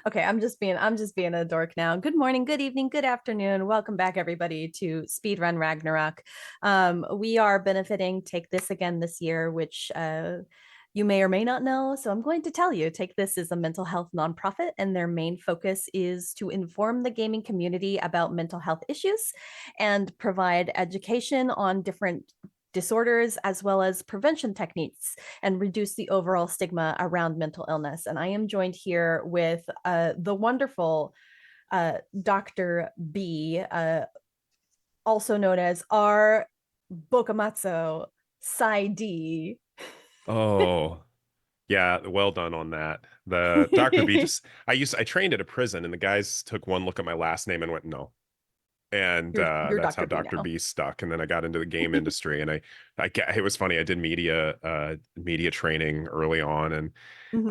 Okay, I'm just being a dork now. Good morning, good evening, good afternoon. Welcome back, everybody, to Speedrun Ragnarok. We are benefiting Take This Again this year, which you may or may not know. So I'm going to tell you, Take This is a mental health nonprofit, and their main focus is to inform the gaming community about mental health issues and provide education on different disorders as well as prevention techniques and reduce the overall stigma around mental illness. And I am joined here with the wonderful Dr. B, also known as R. Bokamatsu Sai D. Oh, yeah, well done on that. The Dr. B just I trained at a prison and the guys took one look at my last name and went, no. And You're that's how Dr. B Dr. now. B stuck. And then I got into the game industry and it was funny. I did media training early on and Mm-hmm.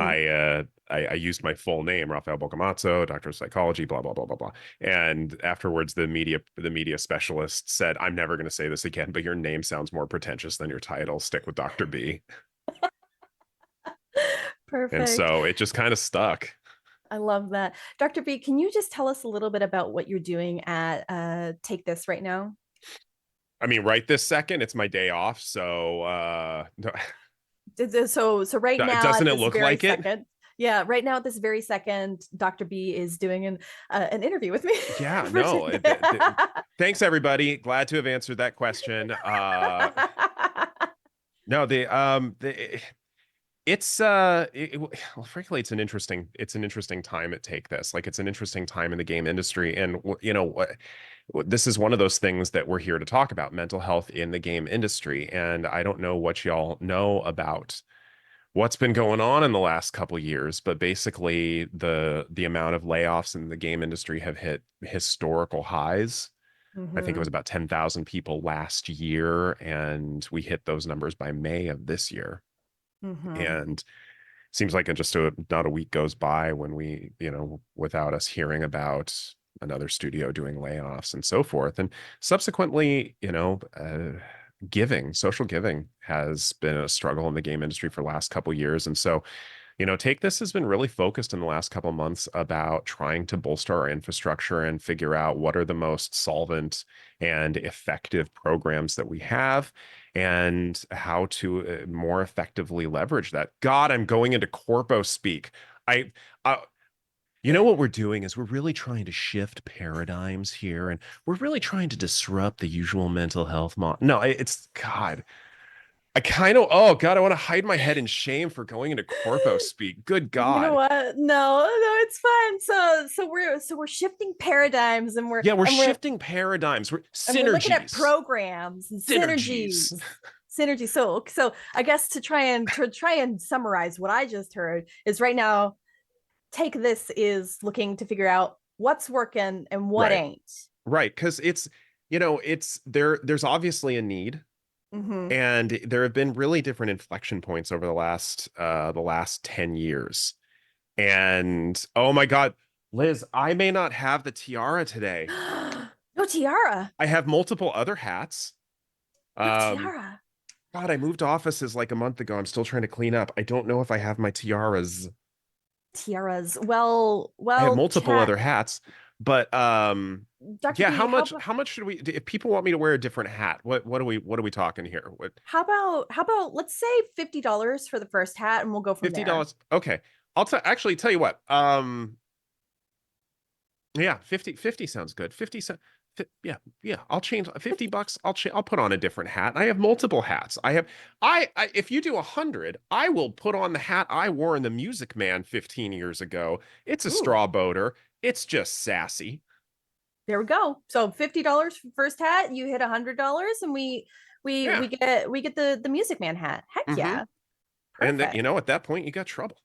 I used my full name, Rafael Bocamatzo, doctor of psychology, blah, blah, blah, blah, blah. And afterwards the media specialist said, I'm never going to say this again, but your name sounds more pretentious than your title. Stick with Dr. B. And Perfect. so it just kind of stuck. I love that. Dr. B, can you just tell us a little bit about what you're doing at Take This right now? I mean, right this second, it's my day off. So So right now doesn't at it this look very like it? second, yeah, right now at this very second, Dr. B is doing an interview with me Yeah, for no. today. Thanks, everybody. Glad to have answered that question. No, well, frankly, it's an interesting time at Take This. Like, it's an interesting time in the game industry, and this is one of those things that we're here to talk about: mental health in the game industry. And I don't know what y'all know about what's been going on in the last couple years, but basically the amount of layoffs in the game industry have hit historical highs. I think it was Hmm. about 10,000 people last year, and we hit those numbers by May of this year. Hmm. And seems like not a week goes by when without us hearing about another studio doing layoffs and so forth. And subsequently, social giving has been a struggle in the game industry for the last couple years. And so, Take This has been really focused in the last couple months about trying to bolster our infrastructure and figure out what are the most solvent and effective programs that we have and how to more effectively leverage that. God, I'm going into corpo speak. I, I what we're doing is we're really trying to shift paradigms here, and we're really trying to disrupt the usual mental health No, it's God. I kind of, oh God, I want to hide my head in shame for going into corpo speak. Good You know God. what? No, it's fine. So we're shifting paradigms, and we're Yeah, we're and we're shifting paradigms. We're and we're looking at synergies. programs and synergies. Synergies. Synergy. So I guess to try and summarize what I just heard is right now Take This is looking to figure out what's working and what Right. ain't. Right. Because there's obviously a need. Mm-hmm. And there have been really different inflection points over the last 10 years. And oh my God, Liz, I may not have the tiara today. No tiara. I have multiple other hats. No Um, tiara. God, I moved offices like a month ago. I'm still trying to clean up. I don't know if I have my tiaras. Tiaras. Well, I have well, multiple chat. other hats, but Dr. yeah, B, how how much about how much should we if people want me to wear a different hat, what are we talking here? What how about let's say $50 for the first hat and we'll go from there. $50? Okay. Actually tell you what. Yeah, 50 sounds good. 50 cent. Yeah, yeah. I'll change $50. I'll put on a different hat. I have multiple hats. If you do 100, I will put on the hat I wore in the Music Man 15 years ago. It's a Ooh, straw boater. It's just sassy. there we go. So $50 for first hat, you hit $100 and we we Yeah. we get we get the Music Man hat. Heck Mm-hmm. yeah. And that, Perfect. at that point you got trouble.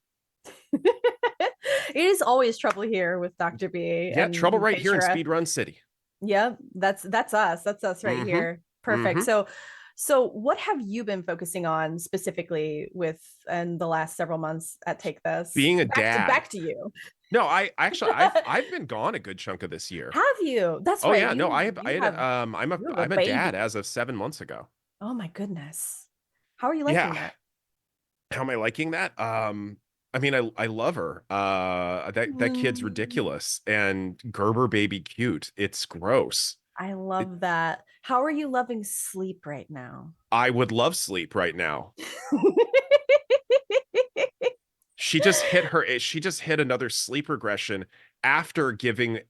It is always trouble here with Dr. B Yeah, trouble and right here in Keishara. Speedrun City. Yeah, that's us. That's us right Mm-hmm. here. Perfect. Mm-hmm. So what have you been focusing on specifically with in the last several months at Take This? Being a Back to dad. back to you. No, I actually I've been gone a good chunk of this year. Have you? That's Oh right. yeah, no, You I you had have I'm a you have a I'm a dad baby. as of 7 months ago. Oh my goodness. How are you liking Yeah. that? How am I liking that? I mean, I love her. That kid's Mm, ridiculous and Gerber baby cute. It's gross. I It, love that. How are you loving sleep right now? I would love sleep right now. She just hit another sleep regression after giving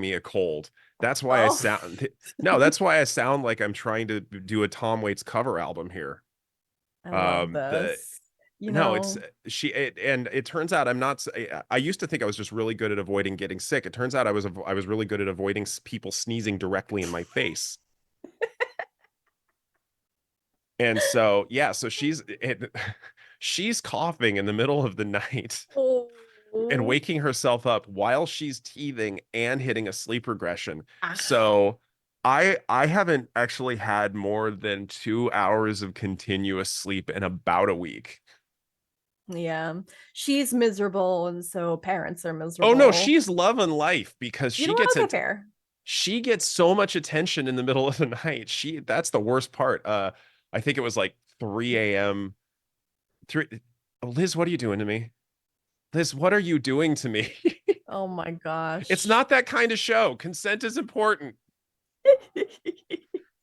me a cold. That's why I Oh, sound no, that's why I sound like I'm trying to do a Tom Waits cover album here. I love The this. You no, it's know, and it turns out I'm not. I used to think I was just really good at avoiding getting sick. It turns out I was really good at avoiding people sneezing directly in my face. And so yeah, so she's coughing in the middle of the night and oh, waking herself up while she's teething and hitting a sleep regression. ah, So I haven't actually had more than 2 hours of continuous sleep in about a week. yeah, she's miserable, and so parents are Oh no, miserable. she's loving life because You know what? Okay, fair. she gets so much attention in the middle of the night. That's the worst part. I think it was like 3 a.m. 3 Liz, what are you doing to me? Liz, what are you doing to me? Oh my It's gosh. not that kind of show. Consent is important.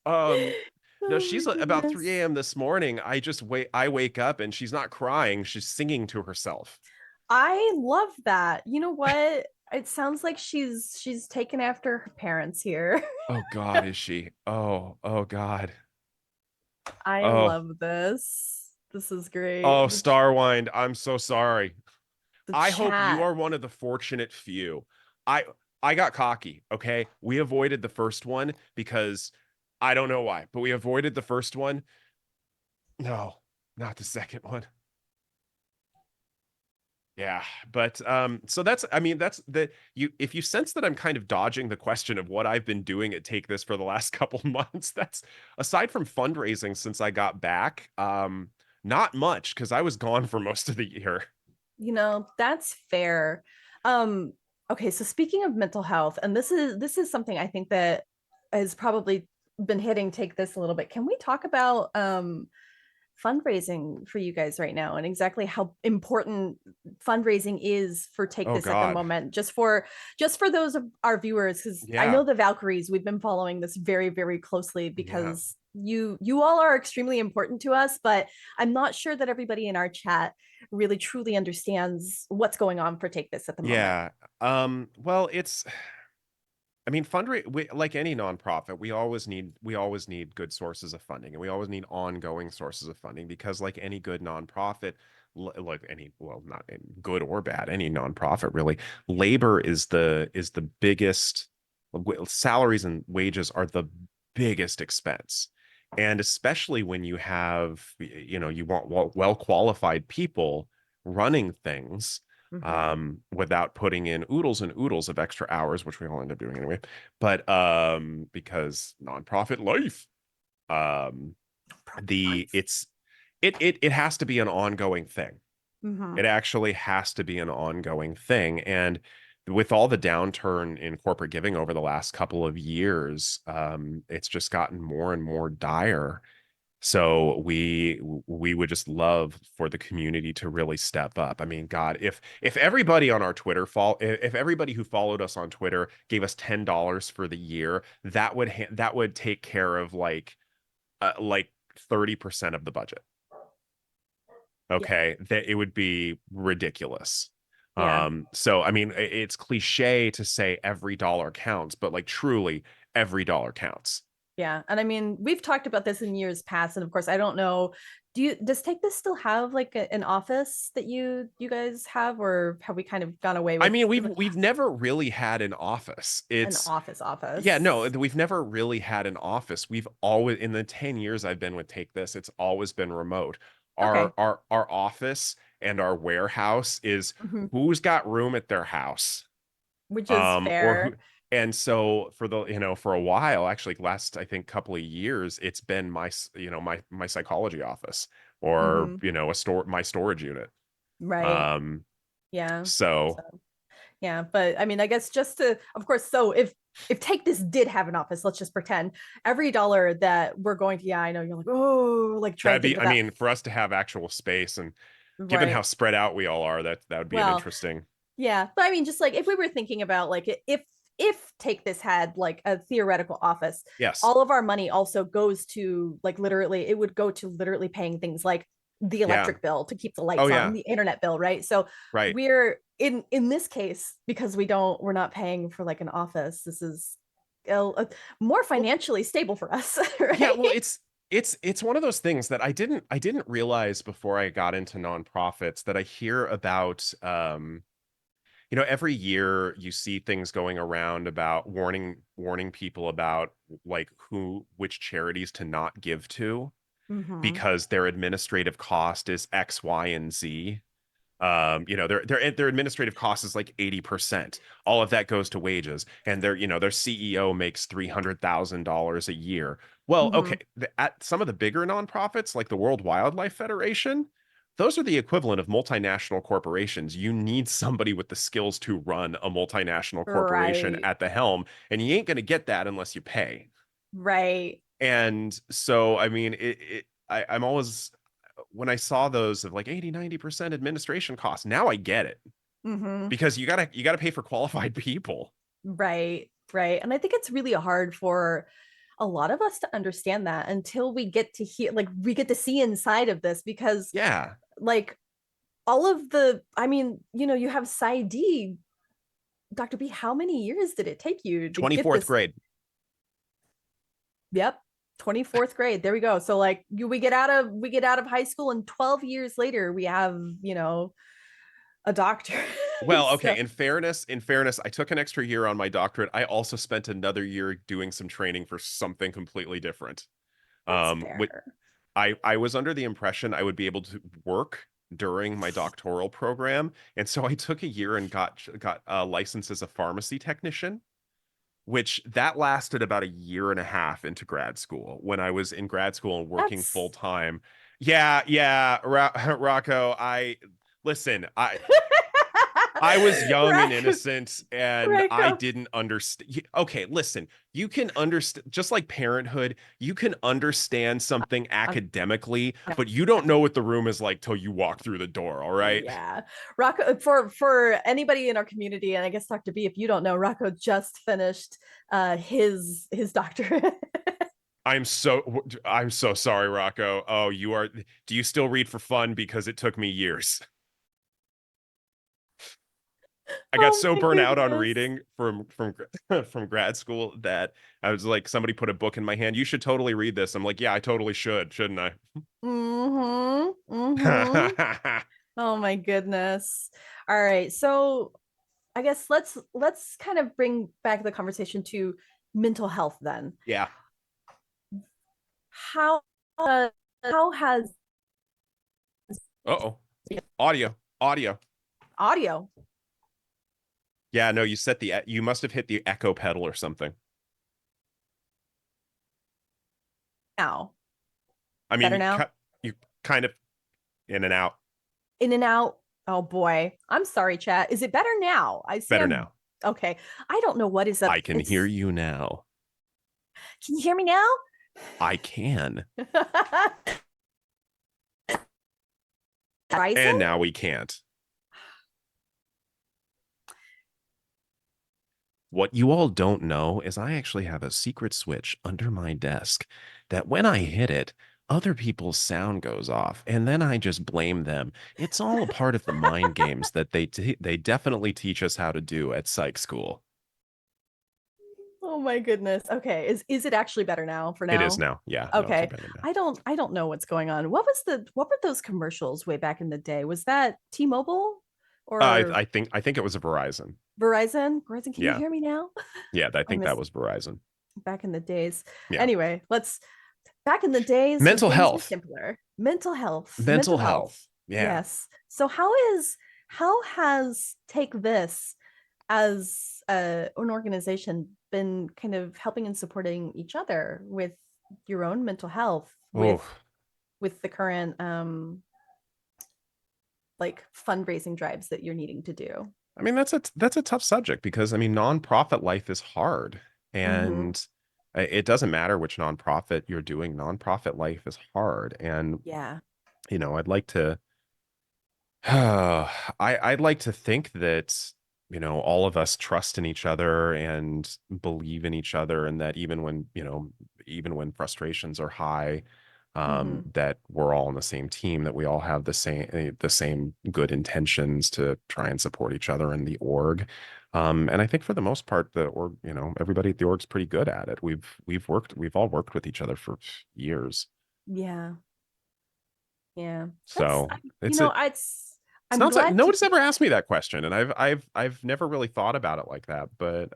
Um, no, Oh my she's about 3 goodness. a.m. this morning. I wake up and she's not crying, she's singing to herself. I love that. You know what? It sounds like she's taken after her parents here. Oh God, is she? Oh God. I Oh, love this. This is great. oh, Starwind, I'm so sorry. The I hope you chat. are one of the fortunate few. I I got cocky, okay? We avoided the first one because I don't know why, but we avoided the first one. No, not the second one. Yeah, but so that's I mean that's the you if you sense that I'm kind of dodging the question of what I've been doing at Take This for the last couple months, that's aside from fundraising since I got back, not much because I was gone for most of the year. That's fair. Um, okay, so speaking of mental health, and this is something I think that has probably been hitting take this a little bit. Can we talk about fundraising for you guys right now and exactly how important fundraising is for take Oh this at the God. moment, just for those of our viewers, because I Yeah. know the Valkyries, we've been following this very, very closely Yeah. because you all are extremely important to us, but I'm not sure that everybody in our chat really truly understands what's going on for take this at the moment. Yeah. Well, it's I mean, like any nonprofit, we always need good sources of funding, and we always need ongoing sources of funding because, like any good nonprofit, like any well, not good or bad, any nonprofit really, labor is the biggest. Salaries and wages are the biggest expense, and especially when you have you want well qualified people running things Mm-hmm. without putting in oodles and oodles of extra hours, which we all end up doing anyway. But because nonprofit life, um, Profit the life. it has to be an ongoing thing. Mm-hmm. It actually has to be an ongoing thing. And with all the downturn in corporate giving over the last couple of years, it's just gotten more and more dire. So we would just love for the community to really step up. I mean, God, if everybody on our Twitter if everybody who followed us on Twitter gave us $10 for the year, that would take care of like 30% of the budget. Yeah. Okay, that it would be ridiculous. Yeah. So I mean, it's cliche to say every dollar counts, but like truly every dollar counts. Yeah. And I mean, we've talked about this in years past. And of course, I don't know, does Take This still have like an office that you guys have, or have we kind of gone away I with mean, we've never really had an office. an It's office Yeah, no, office? we've never really had an office. We've always in the 10 years I've been with Take This, it's always been remote. Okay. Our office and our warehouse is Mhm. who's got room at their house. Which is Or who fair. and so for the for a while, actually last I think couple of years, it's been my psychology office or Hmm. a store my storage unit. Right. Um Yeah. So so yeah, but I mean, I guess just to, of course, so if Take This did have an office, let's just pretend every dollar that we're going to, yeah, I know you're like, oh, like try and that'd think be of I that. mean for us to have actual space and Given how Right. spread out we all are, that would be an Well, interesting. yeah, but I mean, just like if we were thinking about like if Take This had like a theoretical office, Yes. all of our money also goes to like literally, it would go to literally paying things like the Yeah. electric bill to keep the Oh lights on, yeah. the internet bill, right? So Right. we're in this case because we're not paying for like an office. This is more Well, financially stable for us, yeah, right? well, it's one of those things that I didn't realize before I got into nonprofits that I hear about. Every year you see things going around about warning people about like which charities to not give to Mm-hmm. because their administrative cost is X, Y, and Z. Their administrative cost is like 80%. All of that goes to wages, and their CEO makes $300,000 a year. Well, Mm-hmm. okay, at some of the bigger nonprofits like the World Wildlife Federation, those are the equivalent of multinational corporations. You need somebody with the skills to run a multinational corporation Right. at the helm, and you ain't going to get that unless you pay. Right. And so, I mean, I'm always when I saw those of like 80-90% administration costs, now I get it Mm-hmm. because you gotta pay for qualified people. Right, right. And I think it's really hard for a lot of us to understand that until we get to hear, like, we get to see inside of this because, Yeah. like, all of I mean, you have PsyD, Dr. B, how many years did it take you to get 24th this? grade. Yep. 24th grade. There we go. So like we get out of high school and 12 years later we have, a doctor. Well, So okay, in fairness, I took an extra year on my doctorate. I also spent another year doing some training for something completely different. that's With fair. I was under the impression I would be able to work during my doctoral program, and so I took a year and got a license as a pharmacy technician, which that lasted about a year and a half into grad school when I was in grad school and working full That's time. Yeah, yeah, Rocco, I listen, I was young and right. innocent and Right. I didn't understand. Okay, listen, you can understand, just like parenthood, you can understand something academically, but you don't know what the room is like till you walk through the door, all right? Yeah. Rocco, for anybody in our community, and I guess Dr. B, if you don't know, Rocco just finished his doctorate. I'm so sorry, Rocco. Oh, do you still read for fun? Because it took me years. I got Oh so my burnt out on goodness. reading from grad school that I was like, somebody put a book in my hand. You should totally read this. I'm like, yeah, I totally should, shouldn't Mm-hmm. Mm-hmm. I? Oh my goodness. All right. So I guess let's kind of bring back the conversation to mental health then. Yeah. How uh, how has Uh-oh. Audio. Audio. audio Yeah, no, you must have hit the echo pedal or something. now? I mean, Better you now? cut you kind of in and out. In and out. Oh boy. I'm sorry, chat. Is it better now? I see Better I'm now. okay. I don't know what is up. I can hear It's you now. Can you hear me now? I can. Ryzen? And now we can't. What you all don't know is I actually have a secret switch under my desk that when I hit it, other people's sound goes off, and then I just blame them. It's all a part of the mind games that they definitely teach us how to do at psych school. Oh my goodness. Okay. Is it actually better now for It is now? now. Yeah, no, it's Okay. better now. I don't know what's going on. What were those commercials way back in the day? Was that T-Mobile or I think it was a Verizon. Verizon? Verizon, can you Yeah, hear me now? yeah, I I think that miss was Verizon. back in the days. Yeah, Anyway, let's back in the days when mental things were health, simpler. Mental health. mental Mental health. health. Yeah. Yes. So how has Take This as an organization been kind of helping and supporting each other with your own mental health Oh, with the current like fundraising drives that you're needing to do? I mean, that's a tough subject because I mean, nonprofit life is hard, Mm-hmm. and it doesn't matter which nonprofit you're doing. Nonprofit life is hard, and Yeah. I'd like to. I'd like to think that, all of us trust in each other and believe in each other, and that even when frustrations are high, Hmm. that we're all on the same team, that we all have the same good intentions to try and support each other in the org. And I think for the most part, the org, everybody at the org's pretty good at it. We've all worked with each other for years. Yeah. Yeah. That's, So you it's know, a I'm Sounds like glad no to, one's ever asked me that question, and I've never really thought about it like that. But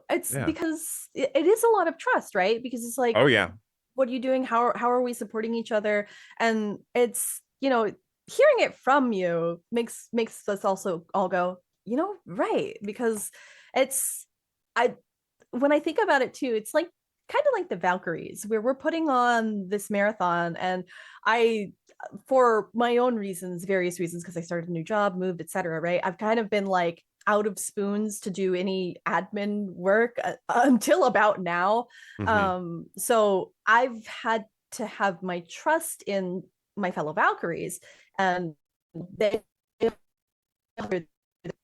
it's yeah. because it is a lot of trust, right? Because it's like, Oh yeah. what are you doing? How are we supporting each other? And it's, hearing it from you makes us also all go, right. Because it's, I when I think about it too, it's like kind of like the Valkyries, where we're putting on this marathon, and I, for my own reasons, various reasons, because I started a new job, moved, etc. Right, I've kind of been like out of spoons to do any admin work until about now. Hmm. So I've had to have my trust in my fellow Valkyries, and they are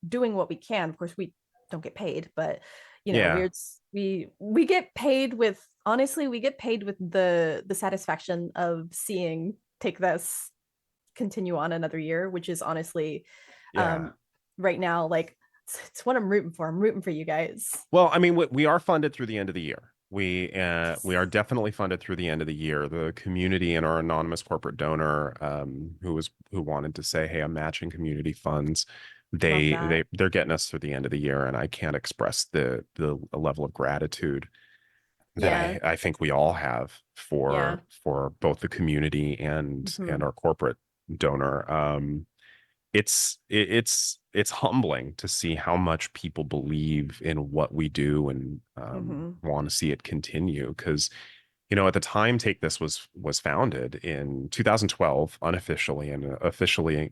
doing what we can. Of course, we don't get paid, but Yeah. we get paid with, honestly, we get paid with the satisfaction of seeing Take This continue on another year, which is honestly, Yeah. um right now, like, it's what I'm rooting for. I'm rooting for you guys. Well, I mean, we are funded through the end of the year. We are Yes. definitely funded through the end of the year. The community and our anonymous corporate donor, who wanted to say, "Hey, I'm matching community funds." Love They that. they're getting us through the end of the year, and I can't express the level of gratitude that Yeah. I think we all have Yeah. for both the community and Hmm. our corporate donor. It's humbling to see how much people believe in what we do and Hmm. want to see it continue. Because at the time Take This was founded in 2012 unofficially, and officially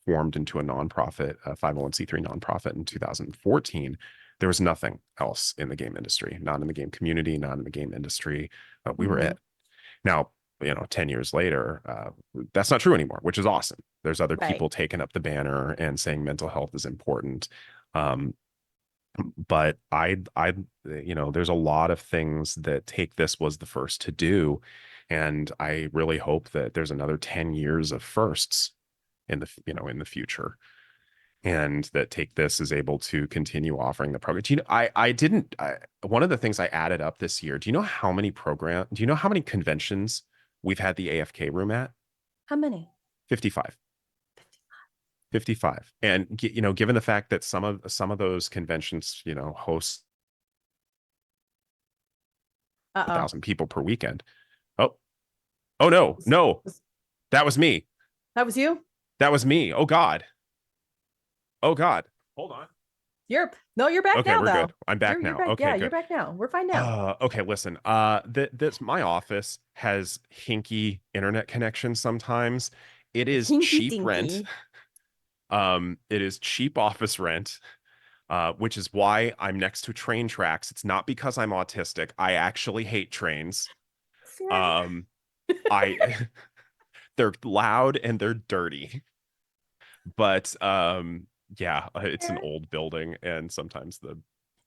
formed into a nonprofit, a 501(c)(3) nonprofit in 2014. There was nothing else in the game industry, not in the game community, not in the game industry. We were Hmm. it. Now, 10 years later, that's not true anymore, which is awesome. There's other Right. people taking up the banner and saying mental health is important. Um, but there's a lot of things that Take This was the first to do. And I really hope that there's another 10 years of firsts in the future, and that Take This is able to continue offering the program. Do you know, I didn't, one of the things I added up this year, do you know how many conventions we've had the AFK room at? How many? 55. 55. And given the fact that some of those conventions, host a Uh-oh. thousand people per weekend. Oh, oh no, no, that was me. That was you? That was me. Oh God. Oh God. Hold on. You're back Okay, now, we're good. though. I'm You're back you're now. back. Okay, Yeah, you're good. back now. We're fine now. Okay, listen. This my office has hinky internet connections sometimes. It is Hinky cheap rent. dinky. It is cheap office rent, which is why I'm next to train tracks. It's not because I'm autistic. I actually hate trains. Fair. Um, I they're loud and they're dirty. But yeah, it's an Fair. old building, and sometimes the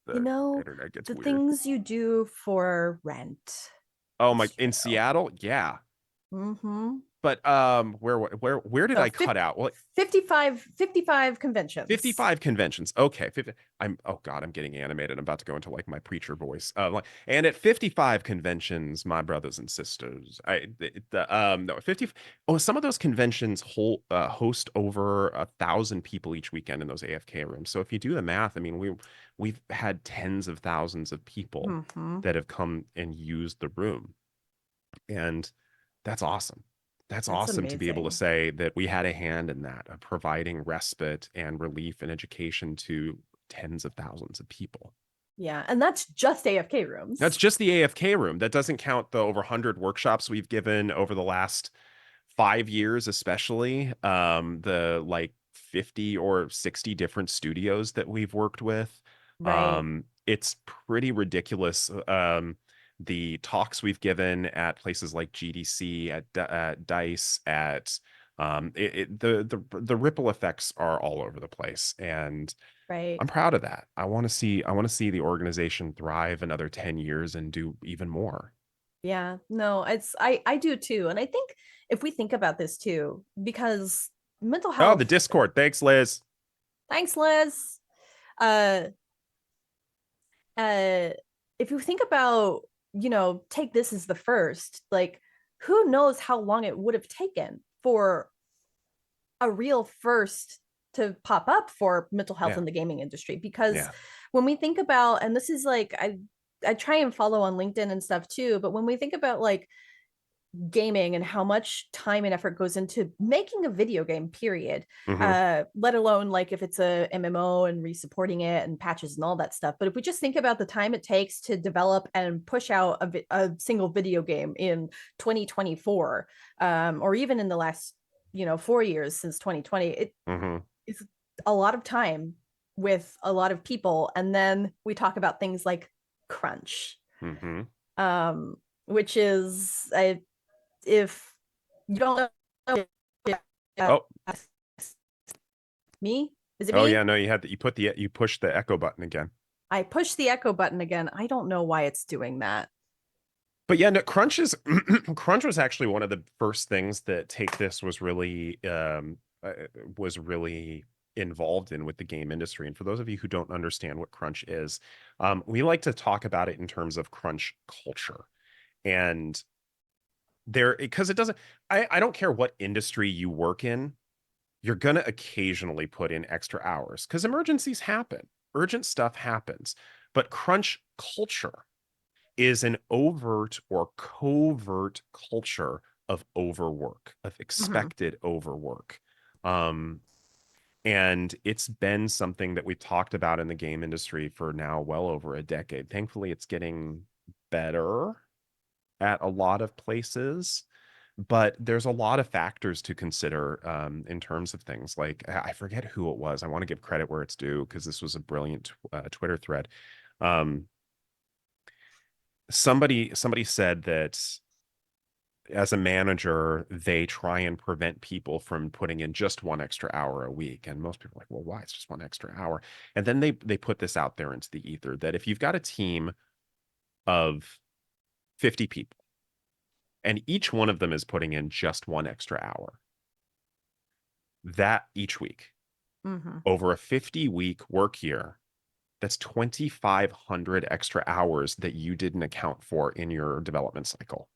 You the know, internet gets the weird. things you do for rent. Oh my, It's in true. Seattle, yeah. Mm-hmm. But where did So I cut out? Well, 55 conventions. 55 conventions. Okay, 50, oh God, I'm getting animated. I'm about to go into like my preacher voice. And at 55 conventions, my brothers and sisters, no 50. Oh, some of those conventions host over 1,000 people each weekend in those AFK rooms. So if you do the math, I mean, we've had tens of thousands of people Mm-hmm. that have come and used the room. And that's awesome. That's That's awesome to be able to amazing. say that we had a hand in that, of providing respite and relief and education to tens of thousands of people. Yeah, and that's just AFK That's rooms. just the AFK room. That doesn't count the over 100 workshops we've given over the last 5 years, especially the like 50 or 60 different studios that we've worked with. Right. It's pretty ridiculous. The talks we've given at places like GDC, at DICE, at The ripple effects are all over the place, and Right. I'm proud of that. I want to see the organization thrive another 10 years and do even more. Yeah, no, I do too. And I think if we think about this too, because mental Oh, the health, Discord. Thanks, Liz. thanks, Liz. Uh uh if you think about, take this as the first, like who knows how long it would have taken for a real first to pop up for mental health Yeah. in the gaming industry. Because Yeah. when we think about, and this is like I try and follow on LinkedIn and stuff too, but when we think about like gaming and how much time and effort goes into making a video game, period, Hmm. let alone like if it's a MMO and resupporting it and patches and all that stuff. But if we just think about the time it takes to develop and push out a single video game in 2024, or even in the last 4 years since 2020, it Hmm. is a lot of time with a lot of people. And then we talk about things like crunch, Hmm. um, which is if you don't know, Oh, me, is it oh yeah, me? no, you pushed the echo button again. I push the echo button again. I don't know why it's doing that. But yeah, no, Crunch is Crunch was actually one of the first things that Take This was really involved in with the game industry. And for those of you who don't understand what Crunch is, we like to talk about it in terms of crunch culture. And there, because it doesn't, I don't care what industry you work in, you're gonna occasionally put in extra hours because emergencies happen, urgent stuff happens. But crunch culture is an overt or covert culture of overwork, of Mm-hmm. expected overwork. Um, and it's been something that we talked about in the game industry for now well over a decade. Thankfully, it's getting better at a lot of places, but there's a lot of factors to consider in terms of things like I forget who it was. I want to give credit where it's due because this was a brilliant Twitter thread. Um, somebody said that as a manager, they try and prevent people from putting in just one extra hour a week. And most people are like, well, why? It's just one extra hour. And then they put this out there into the ether that if you've got a team of 50 people and each one of them is putting in just one extra hour, that each week Mm-hmm. over a 50-week work year, that's 2,500 extra hours that you didn't account for in your development cycle.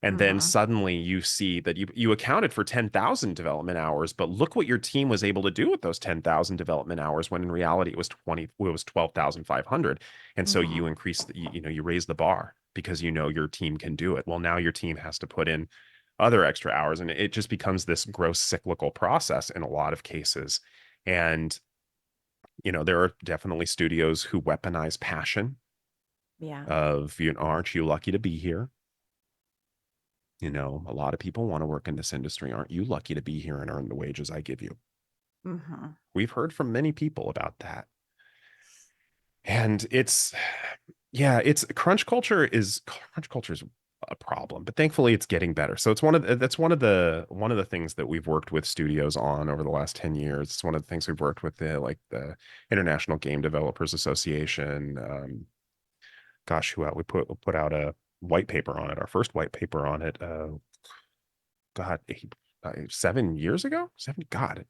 And then Mm-hmm. suddenly you see that you accounted for 10,000 development hours, but look what your team was able to do with those 10,000 development hours when in reality it was 12,500. And so Mm-hmm. you increase you raise the bar because you know your team can do it. Well, now your team has to put in other extra hours and it just becomes this gross cyclical process in a lot of cases. And there are definitely studios who weaponize passion Yeah. of, aren't you lucky to be here? A lot of people want to work in this industry. Aren't you lucky to be here and earn the wages I give you? Mm-hmm. We've heard from many people about that. And yeah, crunch culture is a problem, but thankfully it's getting better. So that's one of the things that we've worked with studios on over the last 10 years. It's one of the things we've worked with the International Game Developers Association. Gosh, we put out a white paper on it, our first white paper on it. God, 7 years ago? God,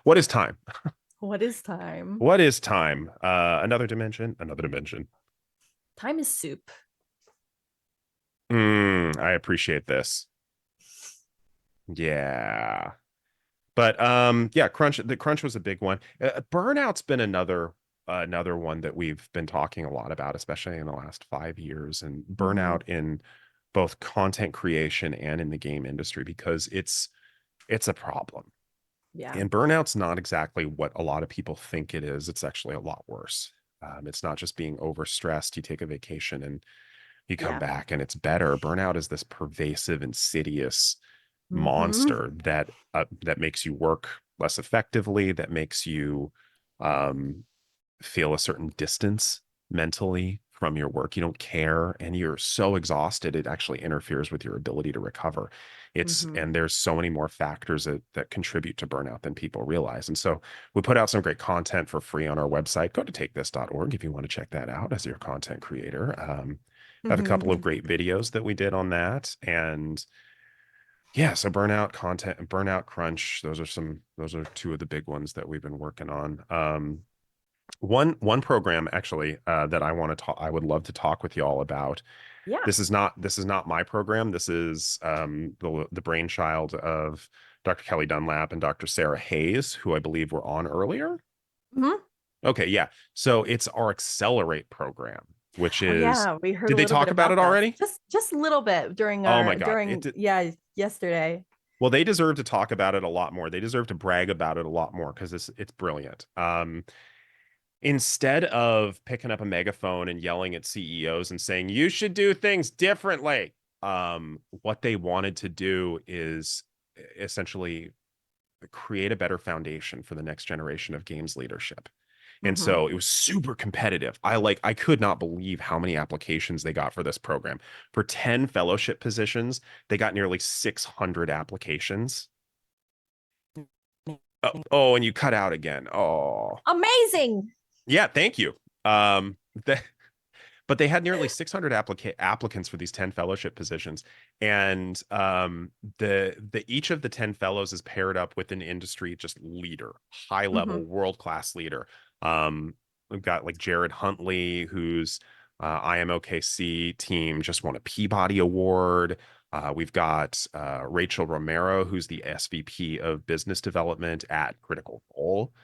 what is time? What is time? What is time? Another dimension, another dimension. Time is soup. I appreciate this. Yeah. But yeah, the crunch was a big one. Burnout's been another one that we've been talking a lot about, especially in the last 5 years, and Mm-hmm. burnout in both content creation and in the game industry because it's a problem. Yeah. And burnout's not exactly what a lot of people think it is. It's actually a lot worse. It's not just being overstressed. You take a vacation and you come Yeah. back and it's better. Burnout is this pervasive, insidious Mm-hmm. monster that makes you work less effectively, that makes you um, feel a certain distance mentally from your work. You don't care, and you're so exhausted, it actually interferes with your ability to recover. Hmm. And there's so many more factors that contribute to burnout than people realize. And so we put out some great content for free on our website. Go to takethis.org if you want to check that out as your content creator. I have a couple of great videos that we did on that. And yeah, so burnout content and burnout crunch, those are two of the big ones that we've been working on. One program actually that I would love to talk with y'all about. Yeah. This is not my program. This is the brainchild of Dr. Kelly Dunlap and Dr. Sarah Hayes, who I believe were on earlier. Hmm. Okay, yeah. So it's our Accelerate program, which Oh is, yeah, we heard did a they little bit talk about it about this. already? Just a little bit during Oh my our God. during yeah, yesterday. Well, they deserve to talk about it a lot more. They deserve to brag about it a lot more because it's brilliant. Instead of picking up a megaphone and yelling at CEOs and saying you should do things differently, what they wanted to do is essentially create a better foundation for the next generation of games leadership. And Hmm. so it was super competitive. I could not believe how many applications they got for this program. For 10 fellowship positions, they got nearly 600 applications. Oh, and you cut out again. Oh. Amazing. Yeah, thank you. Um, the, but they had nearly 600 applicants for these 10 fellowship positions, and the each of the 10 fellows is paired up with an industry just leader, high Hmm. level, world class leader. We've got like Jared Huntley, who's IMOKC team just won a Peabody Award. We've got Rachel Romero, who's the SVP of Business Development at Critical Role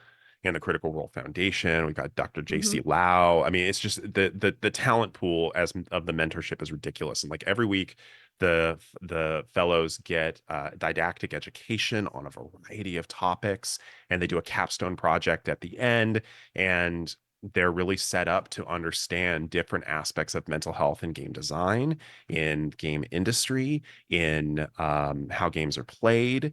and the Critical Role Foundation. We've got Dr. Hmm. JC Lau. I mean, it's just the talent pool as of the mentorship is ridiculous. And like every week, the fellows get didactic education on a variety of topics, and they do a capstone project at the end, and they're really set up to understand different aspects of mental health in game design, in game industry, in how games are played,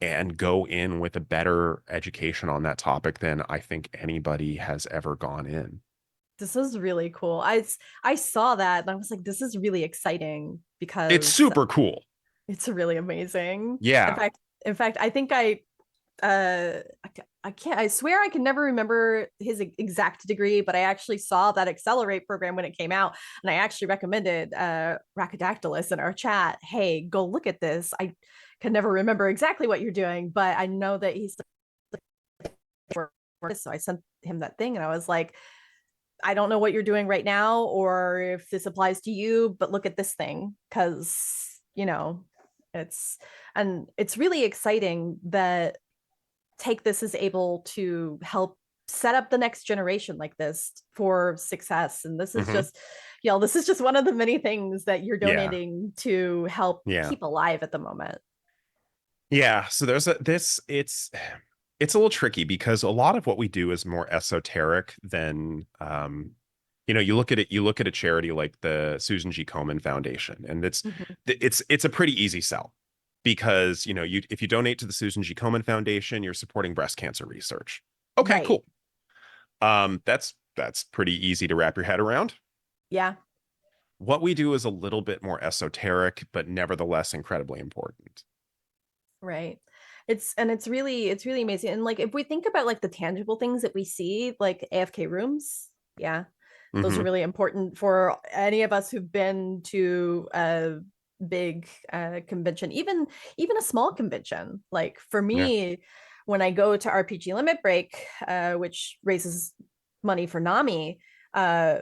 and go in with a better education on that topic than I think anybody has ever gone in. This is really cool. I saw that and I was like, this is really exciting It's because super cool. it's really amazing. In Yeah. fact, I think I can't, I swear I can never remember his exact degree, but I actually saw that Accelerate program when it came out, and I actually recommended Rackadactylus in our chat. Hey, go look at this. I can never remember exactly what you're doing, but I know that he's so I sent him that thing and I was like, I don't know what you're doing right now or if this applies to you, but look at this thing because, you know, it's and it's really exciting that Take This is able to help set up the next generation like this for success. And this is Hmm. just, this is just one of the many things that you're Yeah. donating to help Yeah. keep alive at the moment. Yeah. So there's a this it's a little tricky because a lot of what we do is more esoteric than you look at a charity like the Susan G. Komen Foundation, and Mhm. it's a pretty easy sell because you if you donate to the Susan G. Komen Foundation, you're supporting breast cancer research. Okay, Right. cool. That's pretty easy to wrap your head around. Yeah. What we do is a little bit more esoteric, but nevertheless incredibly important. Right. It's really amazing. And like if we think about like the tangible things that we see, like AFK rooms, yeah, those are Hmm. really important for any of us who've been to a big convention, even a small convention. Like for Yeah. me, when I go to RPG Limit Break, which raises money for NAMI, uh,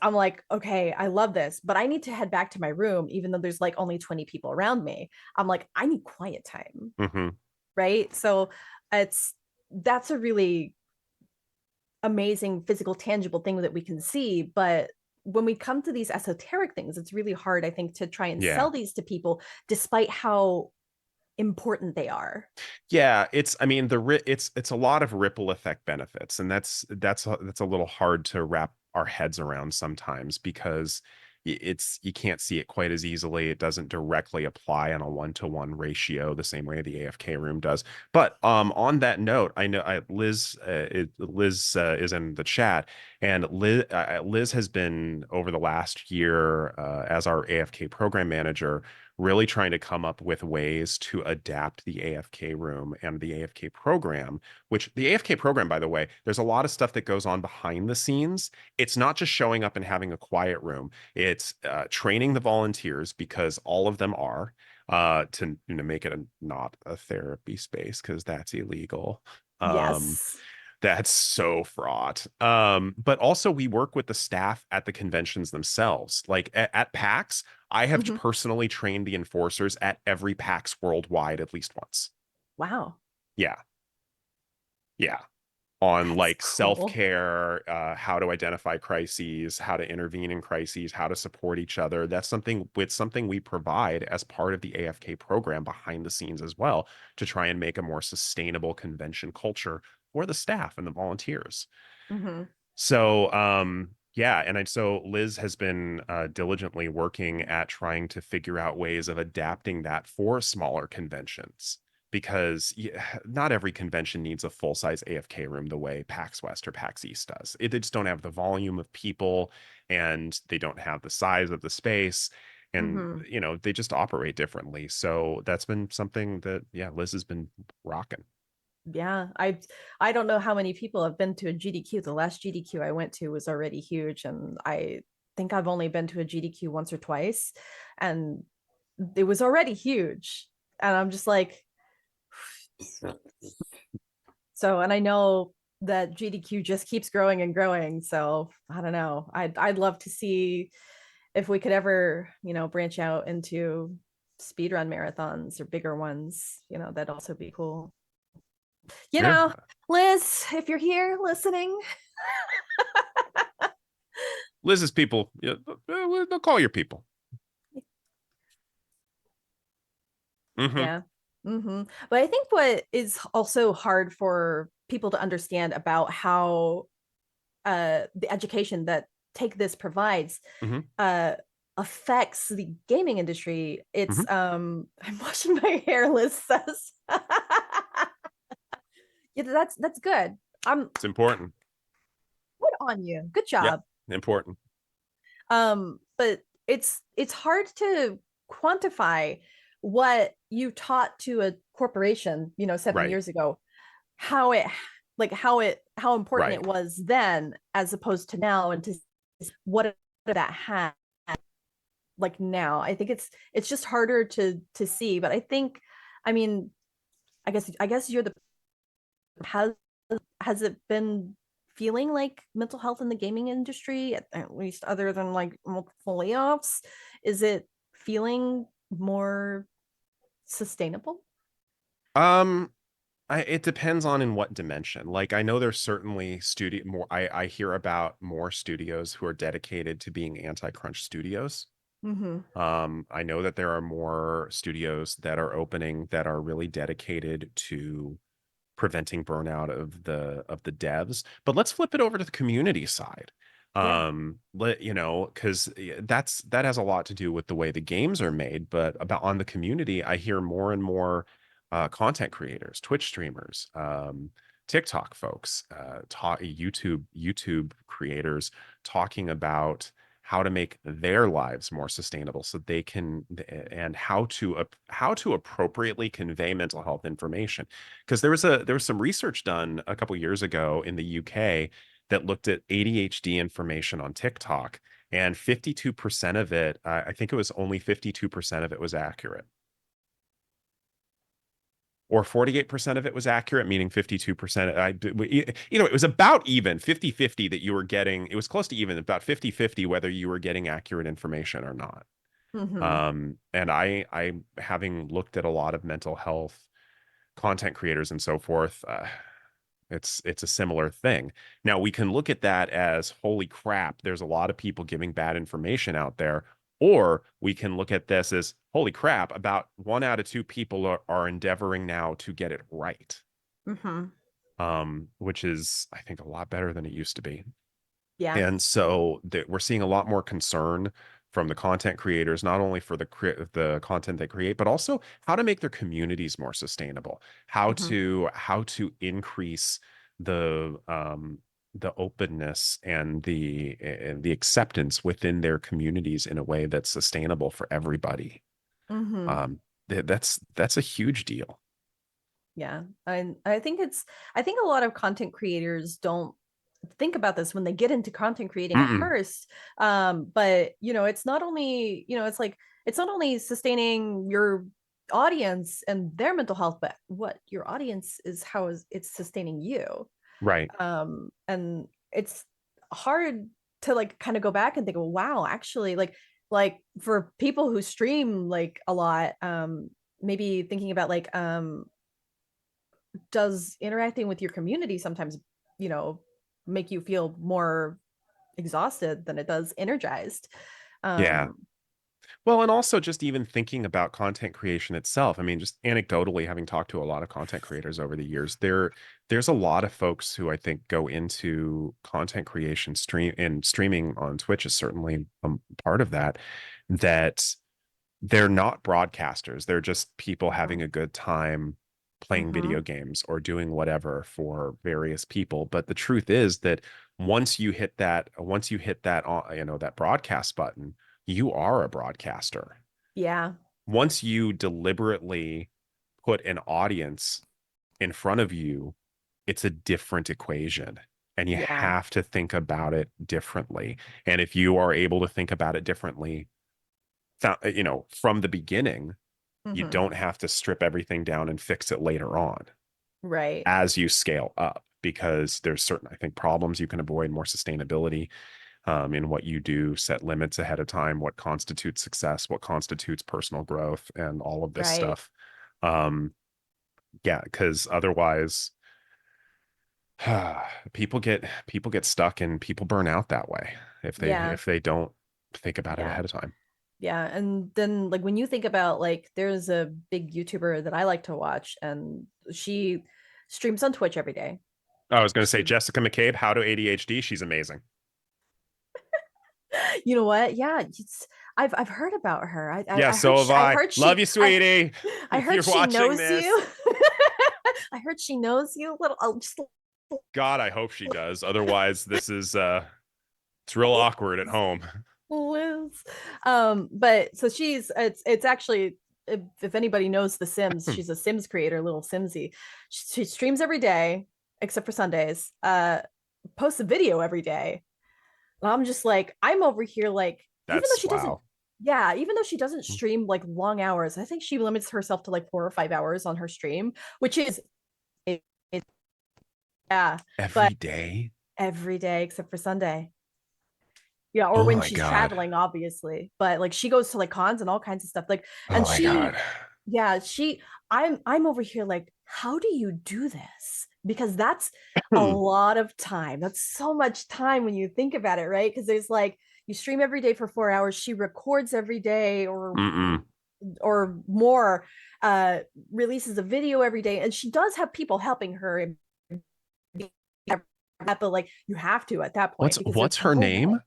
I'm like, okay, I love this, but I need to head back to my room, even though there's like only 20 people around me. I'm like, I need quiet time. Hmm. Right. So it's that's a really amazing physical, tangible thing that we can see. But when we come to these esoteric things, it's really hard, I think, to try and Yeah. sell these to people, despite how important they are. Yeah, I mean it's a lot of ripple effect benefits, and that's a little hard to wrap our heads around sometimes because you can't see it quite as easily. It doesn't directly apply on a one-to-one ratio the same way the AFK room does. But on that note, I know Liz is in the chat, And Liz has been over the last year as our AFK program manager, really trying to come up with ways to adapt the AFK room and the AFK program, which the AFK program, by the way, there's a lot of stuff that goes on behind the scenes. It's not just showing up and having a quiet room. It's training the volunteers because all of them are to make it not a therapy space because that's illegal. Um, Yes. that's so fraught. But also we work with the staff at the conventions themselves. Like at PAX, I have Hmm. personally trained the enforcers at every PAX worldwide at least once. Wow. Yeah. Yeah. On That's like cool. self-care, how to identify crises, how to intervene in crises, how to support each other. That's something we provide as part of the AFK program behind the scenes as well to try and make a more sustainable convention culture for the staff and the volunteers. Hmm. So, yeah, so Liz has been diligently working at trying to figure out ways of adapting that for smaller conventions because not every convention needs a full-size AFK room the way PAX West or PAX East does. They just don't have the volume of people and they don't have the size of the space and Hmm. they just operate differently. So that's been something that yeah, Liz has been rocking. Yeah, I don't know how many people have been to a GDQ. The last GDQ I went to was already huge, and I think I've only been to a GDQ once or twice, and it was already huge. And I'm just like, so, and I know that GDQ just keeps growing and growing. So I don't know. I'd love to see if we could ever, branch out into speedrun marathons or bigger ones. That'd also be cool. you Yeah. know, Liz, if you're here listening, Liz's people, yeah, they'll call your people. Hmm. yeah. But I think what is also hard for people to understand about how the education that Take This provides Hmm. uh, affects the gaming industry. Hmm. It's I'm washing my hair, Liz says. Yeah, that's good. I'm It's important. good on you. Good Yeah, job. important. But it's hard to quantify what you taught to a corporation, 7 Right. years ago, how it how important it Right. was then as opposed to now, and to what that had like now. I think it's just harder to see, but I think, I mean, I guess you're the has has it been feeling like mental health in the gaming industry, at least other than like multiple layoffs? Is it feeling more sustainable? Um, it depends on in what dimension. Like I know there's certainly studio more I hear about more studios who are dedicated to being anti-crunch studios. Mm-hmm. I know that there are more studios that are opening that are really dedicated to preventing burnout of the devs. But let's flip it over to the community side. Yeah. Because that has a lot to do with the way the games are made. But about on the community, I hear more and more content creators, Twitch streamers, TikTok folks, YouTube creators talking about how to make their lives more sustainable so they can and how to appropriately convey mental health information because there was some research done a couple years ago in the UK that looked at ADHD information on TikTok, and 52% of it, I think it was only 52% of it was accurate. Or 48% of it was accurate, meaning 52%. It was about even 50-50 that you were getting. It was close to even, about 50-50 whether you were getting accurate information or not. Mm-hmm. And I, having looked at a lot of mental health content creators and so forth, it's a similar thing. Now we can look at that as holy crap, there's a lot of people giving bad information out there, or we can look at this as holy crap, about 1 out of 2 people are endeavoring now to get it right. Mm-hmm. Which is I think a lot better than it used to be. Yeah. And so that we're seeing a lot more concern from the content creators, not only for the content they create, but also how to make their communities more sustainable, Mm-hmm. how to increase the the openness and the acceptance within their communities in a way that's sustainable for everybody. Hmm. That's a huge deal. Yeah. I think I think a lot of content creators don't think about this when they get into content creating at Mm-mm. first. But it's not only, it's not only sustaining your audience and their mental health, but what your audience is, how is it's sustaining you. Right. And it's hard to like kind of go back and think, well, wow, actually, like for people who stream like a lot, maybe thinking about like does interacting with your community sometimes, you know, make you feel more exhausted than it does energized. Yeah. um Well, and also just even thinking about content creation itself. I mean, just anecdotally, having talked to a lot of content creators over the years, there's a lot of folks who I think go into content creation and streaming on Twitch is certainly part of that, that they're not broadcasters. They're just people having a good time playing video mm-hmm. games or doing whatever for various people. But the truth is that once you hit that, that broadcast button, you are a broadcaster. Yeah. Once you deliberately put an audience in front of you, it's a different equation. And you Yeah. have to think about it differently. And if you are able to think about it differently, from the beginning, you Mm-hmm. don't have to strip everything down and fix it later on Right. as you scale up, because there's certain, I think, problems you can avoid, more sustainability in what you do, set limits ahead of time, what constitutes success, what constitutes personal growth, and all of this Right. stuff. Um, yeah, because otherwise, people get stuck and people burn out that way Yeah. if they don't think about it Yeah. ahead of time. Yeah. And then like when you think about like there's a big YouTuber that I like to watch, and she streams on Twitch every day. I was going to say She Jessica McCabe, How to ADHD. She's amazing. you know what? Yeah, I've heard about her. Yeah, I heard so have I I. heard Love she you, sweetie. I If heard you're she watching knows this, you. I heard she knows you a little. Just God, I hope she does. Otherwise, it's real awkward at home. Liz. But so it's actually, if anybody knows The Sims, she's a Sims creator, little Simsy. She streams every day except for Sundays. Posts a video every day. And I'm just like, I'm over here like, even though That's she doesn't, wow. yeah, even though she doesn't stream like long hours, I think she limits herself to like 4 or 5 hours on her stream, which is it, it yeah, but Every day? every day except for Sunday. Yeah, or Oh when my she's God. traveling, obviously. But like she goes to like cons and all kinds of stuff. Like, Oh and my God. yeah, I'm over here like, how do you do this? Because that's a Hmm. lot of time. That's so much time when you think about it, right? Because there's like you stream every day for 4 hours, she records every day Mm-mm. or more, uh, releases a video every day, and she does have people helping her. But like you have to at that point because What's there's her no name? way.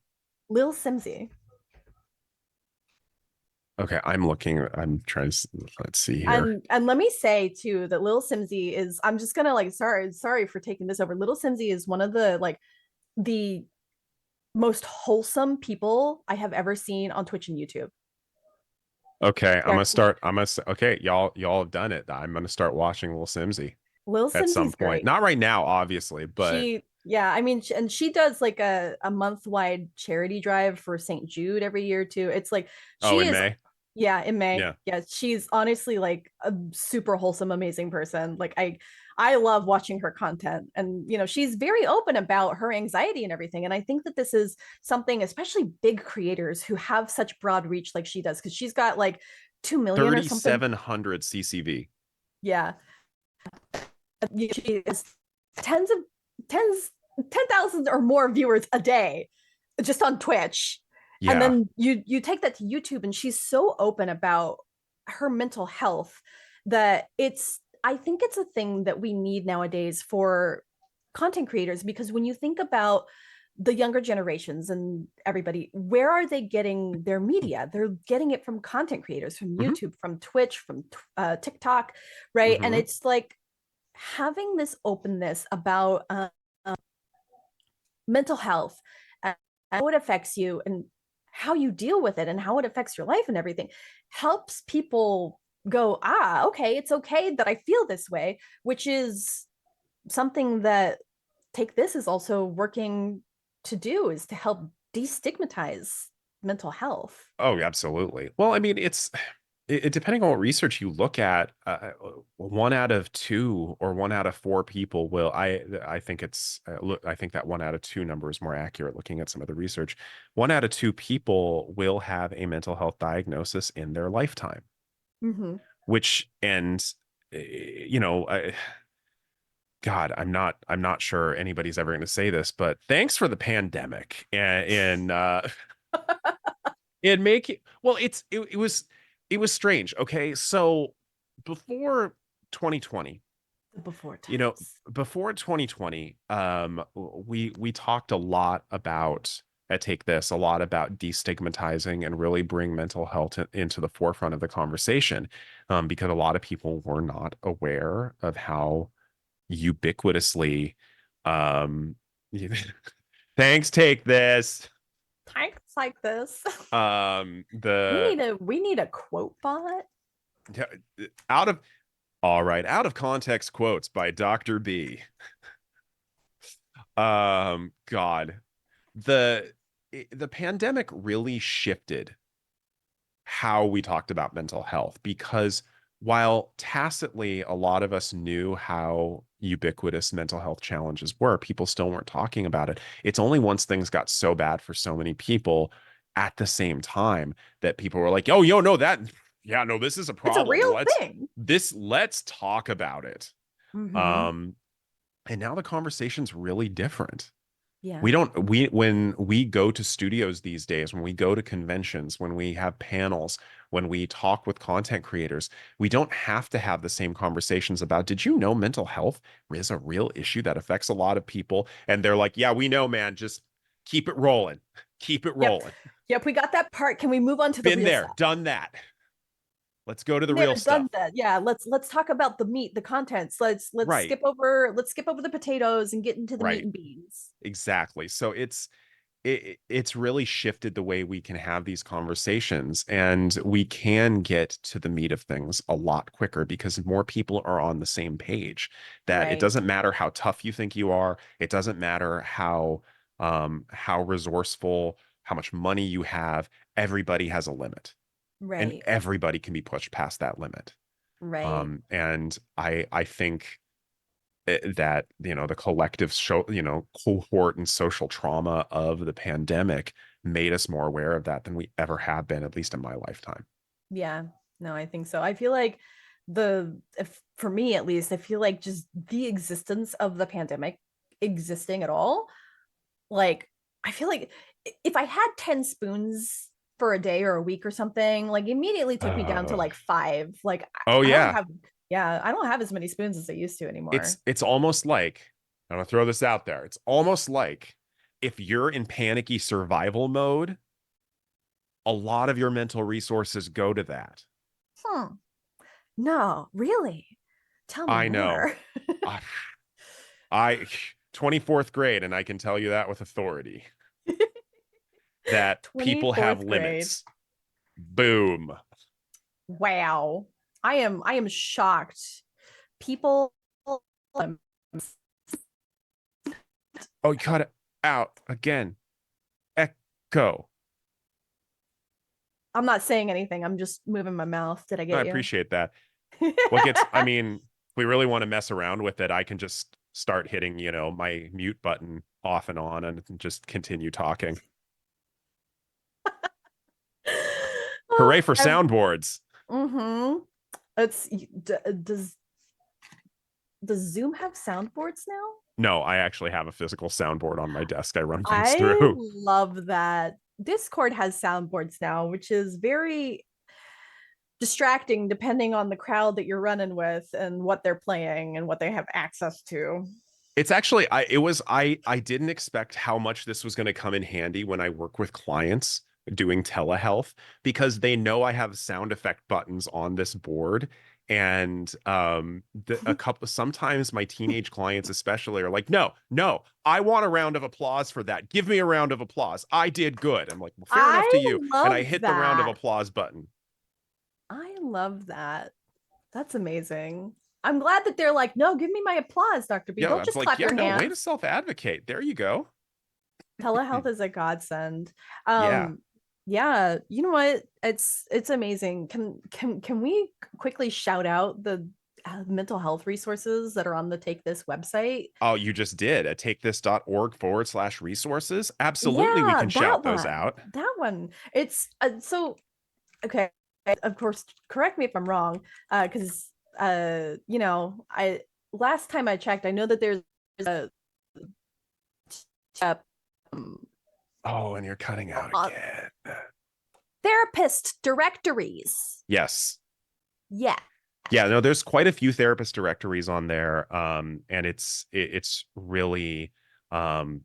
Lil Simsy. Okay, I'm trying to let's see here. And let me say too that Little Simsy is, I'm just gonna like, sorry for taking this over. Little Simsy is one of the like the most wholesome people I have ever seen on Twitch and YouTube. Okay, I'm Yeah, gonna start. Okay, y'all have done it. I'm gonna start watching Little Simsy Little at some Simsy's point. great. Not right now, obviously, but Yeah, I mean, and she does like a month wide charity drive for St. Jude every year too. It's like oh, she in is, May. yeah, in May. Yeah. Yeah, she's honestly like a super wholesome, amazing person. Like I love watching her content, and she's very open about her anxiety and everything. And I think that this is something, especially big creators who have such broad reach like she does, because she's got like 2 million or something. 3,700 CCV. Yeah, she has tens of tens 10,000 or more viewers a day just on Twitch. And Yeah. then you take that to YouTube, and she's so open about her mental health that I think it's a thing that we need nowadays for content creators, because when you think about the younger generations and everybody, where are they getting their media? They're getting it from content creators, from Hmm. YouTube, from Twitch, from TikTok, right? And Hmm. it's like having this openness about mental health and how it affects you and how you deal with it and how it affects your life and everything helps people go, ah, okay, it's okay that I feel this way, which is something that Take This is also working to do, is to help destigmatize mental health. Oh, absolutely. Well, I mean, depending on what research you look at, one out of two or one out of four people will. I think it's look. I think that one out of two number is more accurate. Looking at some of the research, one out of two people will have a mental health diagnosis in their lifetime. Mm-hmm. Which and you know, God, I'm not sure anybody's ever going to say this, but thanks for the pandemic and and make it well it was strange. Okay, so before 2020, The before you know, times. before 2020, we talked a lot about at Take This, a lot about destigmatizing and really bring mental health into the forefront of the conversation, because a lot of people were not aware of how ubiquitously, um, thanks, Take This, Times like this. we the need a we need a quote bot. out of all right, out of context quotes by Dr. B. God, the the pandemic really shifted how we talked about mental health because while tacitly a lot of us knew how ubiquitous mental health challenges were, people still weren't talking about it. It's only once things got so bad for so many people at the same time that people were like, "Oh, yo, no, that, yeah, no, this is a It's a problem. real thing. Let's talk about it." Mm-hmm. Um, and now the conversation's really different. We Yeah. don't we when we go to studios these days, when we go to conventions, when we have panels, when we talk with content creators, we don't have to have the same conversations about, did you know mental health is a real issue that affects a lot of people? And they're like, yeah, we know, man, just keep it rolling. Keep it Yep. rolling. Yep. We got that part. Can we move on to the Been real there, stuff? done that. Let's go to the Been there, real done stuff. that. Yeah. Let's talk about the meat, the contents. Let's Right. skip over the potatoes and get into the meat Right. and beans. Exactly. So it's really shifted the way we can have these conversations, and we can get to the meat of things a lot quicker because more people are on the same page, that it Right. doesn't matter how tough you think you are, it doesn't matter how resourceful, how much money you have, everybody has a limit and Right. everybody can be pushed past that limit. Right. And I think that, the collective show, cohort and social trauma of the pandemic made us more aware of that than we ever have been, at least in my lifetime. Yeah, no, I think so. I feel like if, for me at least, I feel like just the existence of the pandemic existing at all, like, I feel like if I had 10 spoons for a day or a week or something, like immediately took me down to uh, like five. Like, oh I don't yeah, have, yeah, I don't have as many spoons as I used to it's anymore. it's almost like, I'm gonna throw this out there, it's almost like if you're in panicky survival mode, a lot of your mental resources go to that. Hmm. No, really? Tell me I know. more. I, I 24th grade, and I can tell you that with authority, that people have 24th grade. limits. Boom. Wow. I am shocked. People, I'm Oh, you cut it out again. Echo. not saying anything. I'm just moving my mouth. Did I I get you? appreciate that. I mean, if we really want to mess around with it, I can just start hitting, my mute button off and on and just continue talking. Hooray Oh, for soundboards. mm-hmm. It's does Zoom have soundboards now? No, I actually have a physical soundboard on my desk I run things I through. love that. Discord has soundboards now, which is very distracting depending on the crowd that you're running with and what they're playing and what they have access to. It's actually I didn't expect how much this was going to come in handy when I work with clients doing telehealth, because they know I have sound effect buttons on this board And a couple sometimes my teenage clients especially are like, no, no, I want a round of applause for that. Give me a round of applause. I did good. I'm like, well, fair enough to I you. And I love hit the round of that. applause button. I love that. That's amazing. I'm glad that they're like, no, give me my applause, Dr. B. Yeah, Don't I'm just like, clap yeah, your no, way to hands. self-advocate. There you go. Telehealth is a godsend. Yeah. Yeah, you know what? It's amazing. Can we quickly shout out the mental health resources that are on the Take This website? Oh, you just did at takethis.org/resources. Absolutely, we Yeah, can that shout those one. out. That one. It's so okay. Of course, correct me if I'm wrong, because I last time I checked, I know that there's a, a Oh, and you're cutting out uh, again. therapist directories. Yes. Yeah. Yeah, no, there's quite a few therapist directories on there. And it's really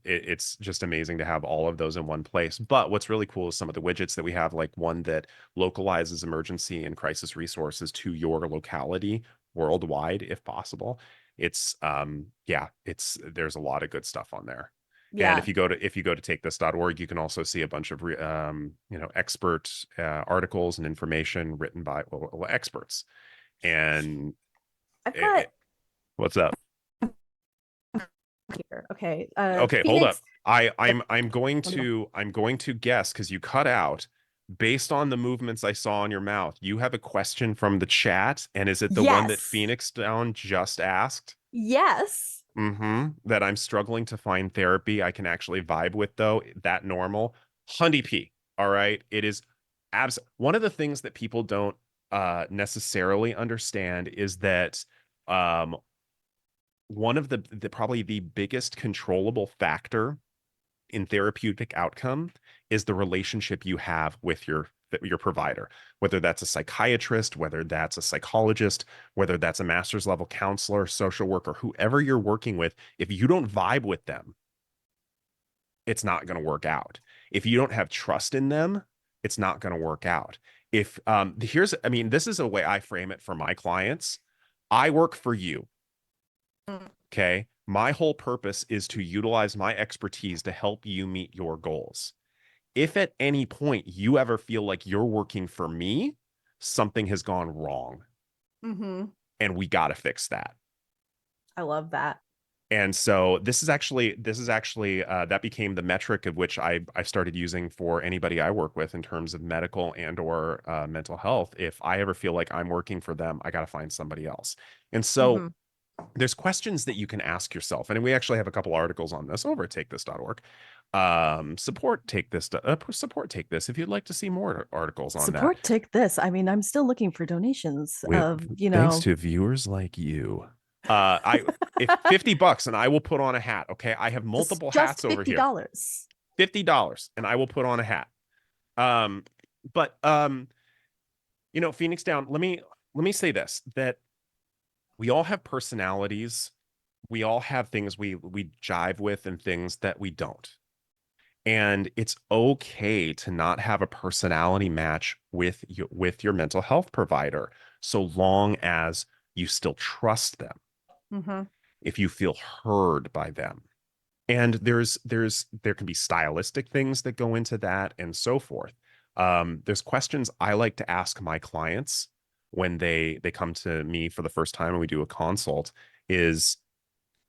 it's just amazing to have all of those in one place. But what's really cool is some of the widgets that we have, like one that localizes emergency and crisis resources to your locality worldwide, if possible. It's yeah, it's there's a lot of good stuff on there. And Yeah. if you go to takethis.org, you can also see a bunch of expert articles and information written by experts. And I've it, got what's up? here. Okay. Okay, hold up. Phoenix. I'm going to guess because you cut out based on the movements I saw in your mouth. You have a question from the chat, and is it the one that Yes. Phoenix Down just asked? Yes. That I'm struggling to find therapy I can actually vibe with, though. That normal. Hundy P. All right. It is one of the things that people don't necessarily understand is that um one of the probably the biggest controllable factor in therapeutic outcome is the relationship you have with your provider, whether that's a psychiatrist, whether that's a psychologist, whether that's a master's level counselor, social worker, whoever you're working with. If you don't vibe with them, it's not going to work out. If you don't have trust in them, it's not going to work out. If here's I mean, this is a way I frame it for my clients. I work for you. Okay. My whole purpose is to utilize my expertise to help you meet your goals. If at any point you ever feel like you're working for me, something has gone wrong Mm-hmm. and we got to fix that. I love that. And so this is actually that became the metric of which I started using for anybody I work with in terms of medical and or mental health. If I ever feel like I'm working for them, I got to find somebody else. And so Mm-hmm. there's questions that you can ask yourself, and we actually have a couple articles on this over at takethis.org. Support take this if you'd like to see more articles on that. Support Take This. I mean, I'm still looking for donations We, of, thanks to viewers like you. I if $50 and I will put on a hat. Okay, I have multiple just hats over here. $50. $50 and I will put on a hat. Um, but Phoenix Down, let me say this, that we all have personalities. We all have things we jive with and things that we don't. And it's okay to not have a personality match with your mental health provider, so long as you still trust them, Mm-hmm. if you feel heard by them. And there can be stylistic things that go into that and so forth. There's questions I like to ask my clients when they come to me for the first time and we do a consult. Is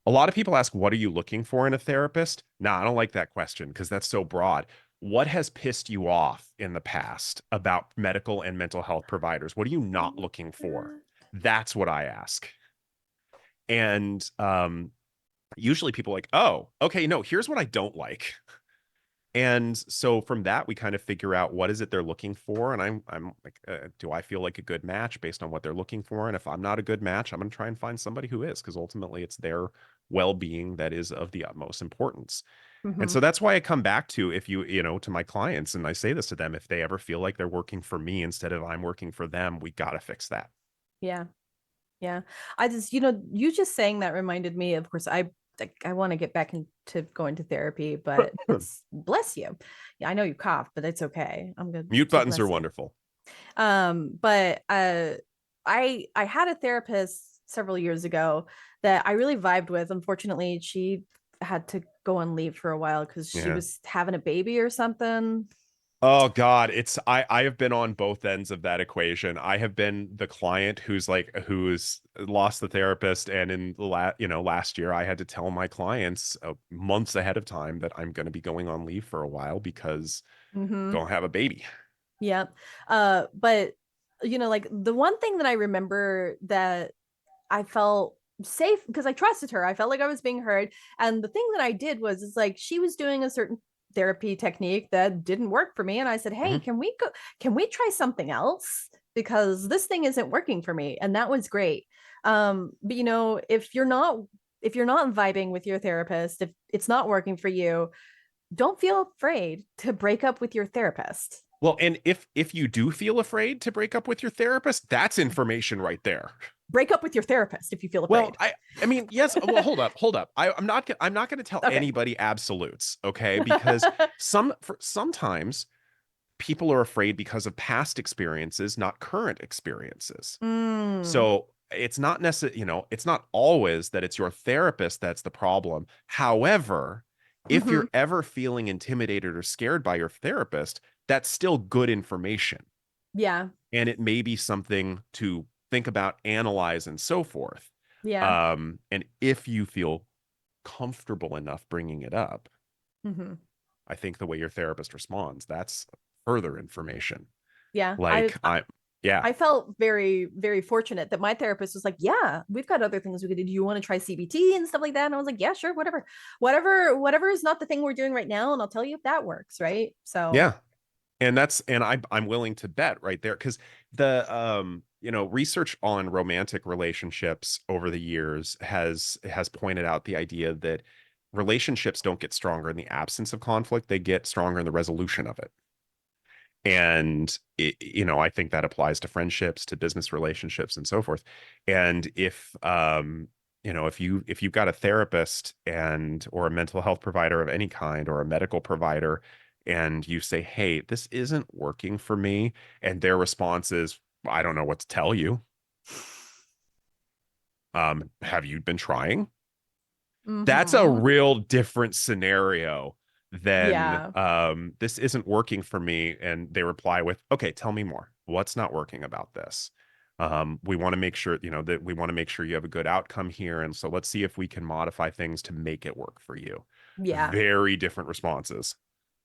A lot of people ask, what are you looking for in a therapist? Nah, I don't like that question because that's so broad. What has pissed you off in the past about medical and mental health providers? What are you I not love looking for? that. That's what I ask. And usually people are like, oh, okay, no, here's what I don't like. And so from that, we kind of figure out what is it they're looking for. And I'm like, do I feel like a good match based on what they're looking for? And if I'm not a good match, I'm going to try and find somebody who is, because ultimately it's their well-being that is of the utmost importance. And Mm-hmm. so that's why I come back to, if to my clients, and I say this to them, if they ever feel like they're working for me instead of I'm working for them, we got to fix that. Yeah. Yeah. I just, you just saying that reminded me, of course, I want to get back into going to therapy, but it's bless you. Yeah, I know you cough, but it's okay. I'm good Mute to buttons are bless you. wonderful. But I had a therapist several years ago that I really vibed with. Unfortunately, she had to go on leave for a while because she Yeah. was having a baby or something. Oh God, I have been on both ends of that equation. I have been the client who's lost the therapist, and in the last year I had to tell my clients months ahead of time that I'm going to be going on leave for a while because Mm-hmm. gonna have a baby. Yeah. But like the one thing that I remember that I felt safe because I trusted her. I felt like I was being heard. And the thing that I did was it's like she was doing a certain therapy technique that didn't work for me. And I said, hey, Mhm. can we try something else? Because this thing isn't working for me. And that was great. But if you're not vibing with your therapist, if it's not working for you, don't feel afraid to break up with your therapist. Well, and if you do feel afraid to break up with your therapist, that's information right there. Break up with your therapist if you feel Well, afraid. I mean, yes. Well, hold up. I'm not going to tell Okay. anybody absolutes, okay? Because sometimes people are afraid because of past experiences, not current experiences. Mm. So it's not necessarily, it's not always that it's your therapist that's the problem. However, if Hmm. you're ever feeling intimidated or scared by your therapist, that's still good information. Yeah. And it may be something to think about, analyze, and so forth. Yeah. And if you feel comfortable enough bringing it up, Hmm. I think the way your therapist responds, that's further information. Yeah. Like yeah, I felt very, very fortunate that my therapist was like, yeah, we've got other things we could do. Do you want to try CBT and stuff like that? And I was like, yeah, sure, whatever. Whatever is not the thing we're doing right now. And I'll tell you if that works. Right. So yeah. And I'm willing to bet right there because research on romantic relationships over the years has pointed out the idea that relationships don't get stronger in the absence of conflict, they get stronger in the resolution of it. And I think that applies to friendships, to business relationships, and so forth. And if you've got a therapist and or a mental health provider of any kind or a medical provider, and you say, "Hey, this isn't working for me," and their response is, "I don't know what to tell you. Have you been trying?" That's a hmm. real different scenario than Yeah. this isn't working for me. And they reply with, okay, tell me more. What's not working about this? We want to make sure, that we want to make sure you have a good outcome here. And so let's see if we can modify things to make it work for you. Yeah. Very different responses.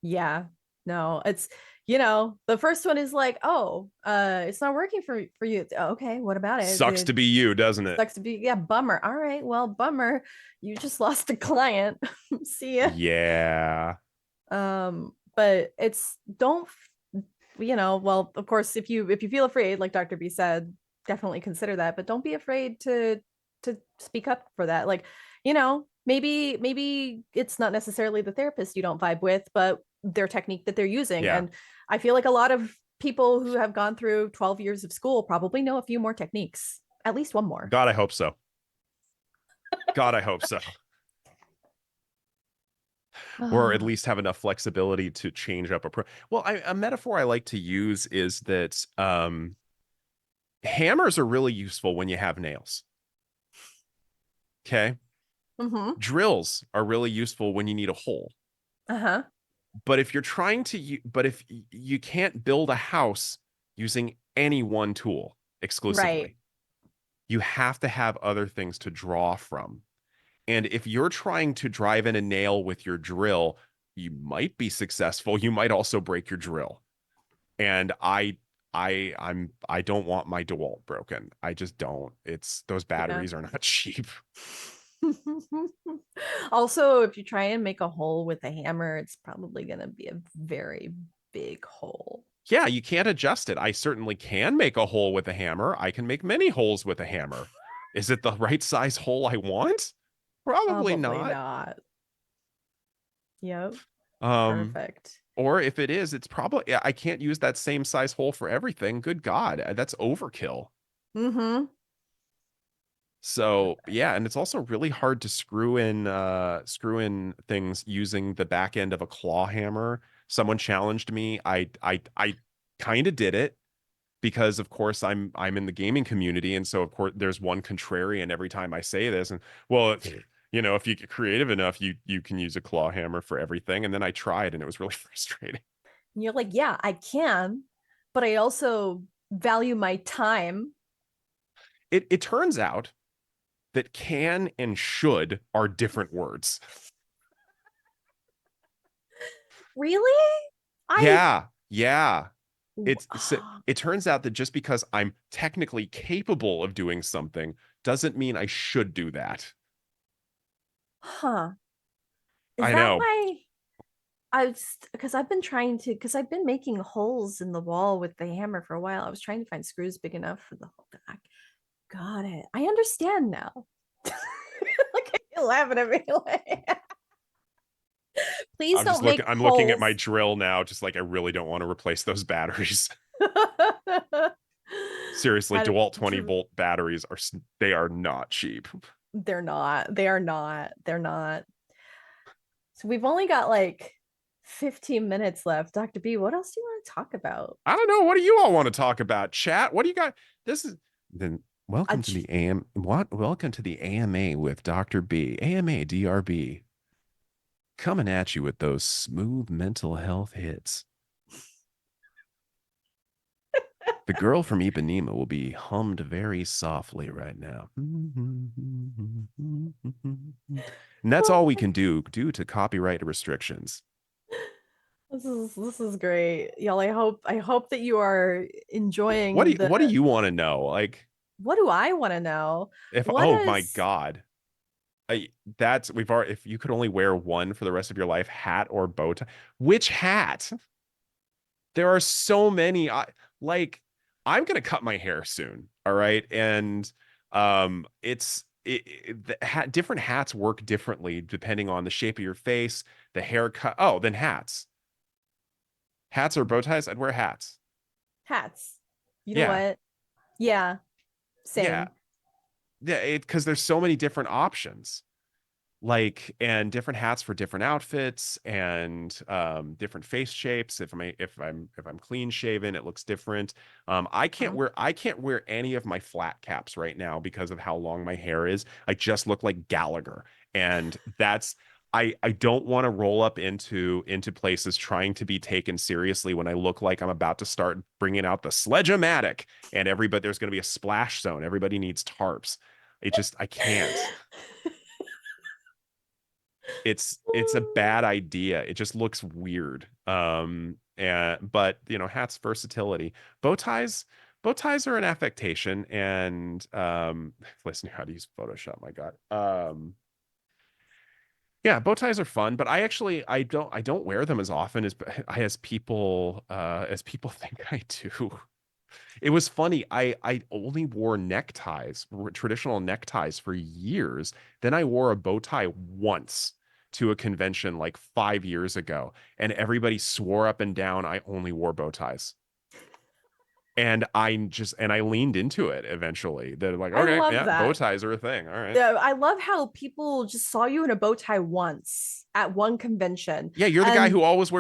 Yeah. No, it's the first one is like, oh, it's not working for you. Okay, what about it? Sucks to It be you, doesn't it? sucks to be, yeah, bummer. All right, well, bummer. You just lost a client. See ya. Yeah. But it's don't well, of course, if you feel afraid, like Dr. B said, definitely consider that, but don't be afraid to speak up for that. Like, maybe it's not necessarily the therapist you don't vibe with, but their technique that they're using. Yeah. And I feel like a lot of people who have gone through 12 years of school probably know a few more techniques, at least one more. God, I hope so. God, I hope so. Or at Oh. least have enough flexibility to change up well, a metaphor I like to use is that hammers are really useful when you have nails. Okay. Mm-hmm. Drills are really useful when you need a hole. Uh-huh. But if you're trying to, but if you can't build a house using any one tool Right. exclusively, you have to have other things to draw from. And if you're trying to drive in a nail with your drill, you might be successful. You might also break your drill. And I don't want my DeWalt broken. I just don't. It's those Yeah. batteries are not cheap. Also, if you try and make a hole with a hammer, it's probably going to be a very big hole. Yeah, you can't adjust it. I certainly can make a hole with a hammer. I can make many holes with a hammer. Is it the right size hole I want? Probably Probably not. not. Yep. Um, Perfect. or if it is, it's probably I can't use that same size hole for everything. Good God, that's overkill. Mm-hmm. So yeah, and it's also really hard to screw in things using the back end of a claw hammer. Someone challenged me. I kind of did it, because of course I'm in the gaming community, and so of course there's one contrarian every time I say this, and well, if you get creative enough, you can use a claw hammer for everything. And then I tried, and it was really frustrating. And you're like, yeah, I can, but I also value my time. It turns out that can and should are different words. Really? I Yeah, yeah. oh, It turns out that just because I'm technically capable of doing something doesn't mean I should do that. huh. Is I that know. why I was because I've been trying to because I've been making holes in the wall with the hammer for a while. I was trying to find screws big enough for the whole thing. Got it. I understand now. Like you're laughing at me like please don't make I'm looking at holes. my drill now, just like I really don't want to replace those batteries. Seriously, I, DeWalt 20-volt batteries they are not cheap. they're not. They are not. They're not. So we've only got like 15 minutes left. Dr. B, what else do you want to talk about? I don't know. What do you all want to talk about? Chat? What do you got? This is then A welcome to ch- the AM what? Welcome to the AMA with Dr. B. AMA DRB. Coming at you with those smooth mental health hits. The girl from Ipanema will be hummed very softly right now. And that's all we can do due to copyright restrictions. this is great. Y'all, I hope that you are enjoying What do the you want to know? Like what do I want to know? if What oh my is God. That's we've already if you could only wear one for the rest of your life, hat or bow tie. Which hat? There are so many. Like I'm gonna cut my hair soon. All right. And different hats work differently depending on the shape of your face, the haircut. Oh, then hats. Hats or bow ties? I'd wear hats. hats? You know Yeah. what? Yeah, Yeah. same. Yeah, because there's so many different options. Like and different hats for different outfits and different face shapes. If I'm clean shaven, it looks different. Huh? I can't wear any of my flat caps right now because of how long my hair is. I just look like Gallagher, and that's I don't want to roll up into places trying to be taken seriously when I look like I'm about to start bringing out the sledge-o-matic, and everybody there's going to be a splash zone. Everybody needs tarps. I can't. It's a bad idea. It just looks weird. And but hats versatility. Bow ties, bow ties are an affectation, and listen how to use Photoshop, my God. Yeah, bow ties are fun, but I don't wear them as often as people think I do. It was funny. I only wore neckties, traditional neckties for years. Then I wore a bow tie once to a convention like 5 years ago, and everybody swore up and down I only wore bow ties. And I leaned into it eventually. They're like, I okay, love yeah, bow that. ties are a thing. All right. Yeah, I love how people just saw you in a bow tie once at one convention, Yeah, you're the guy and who always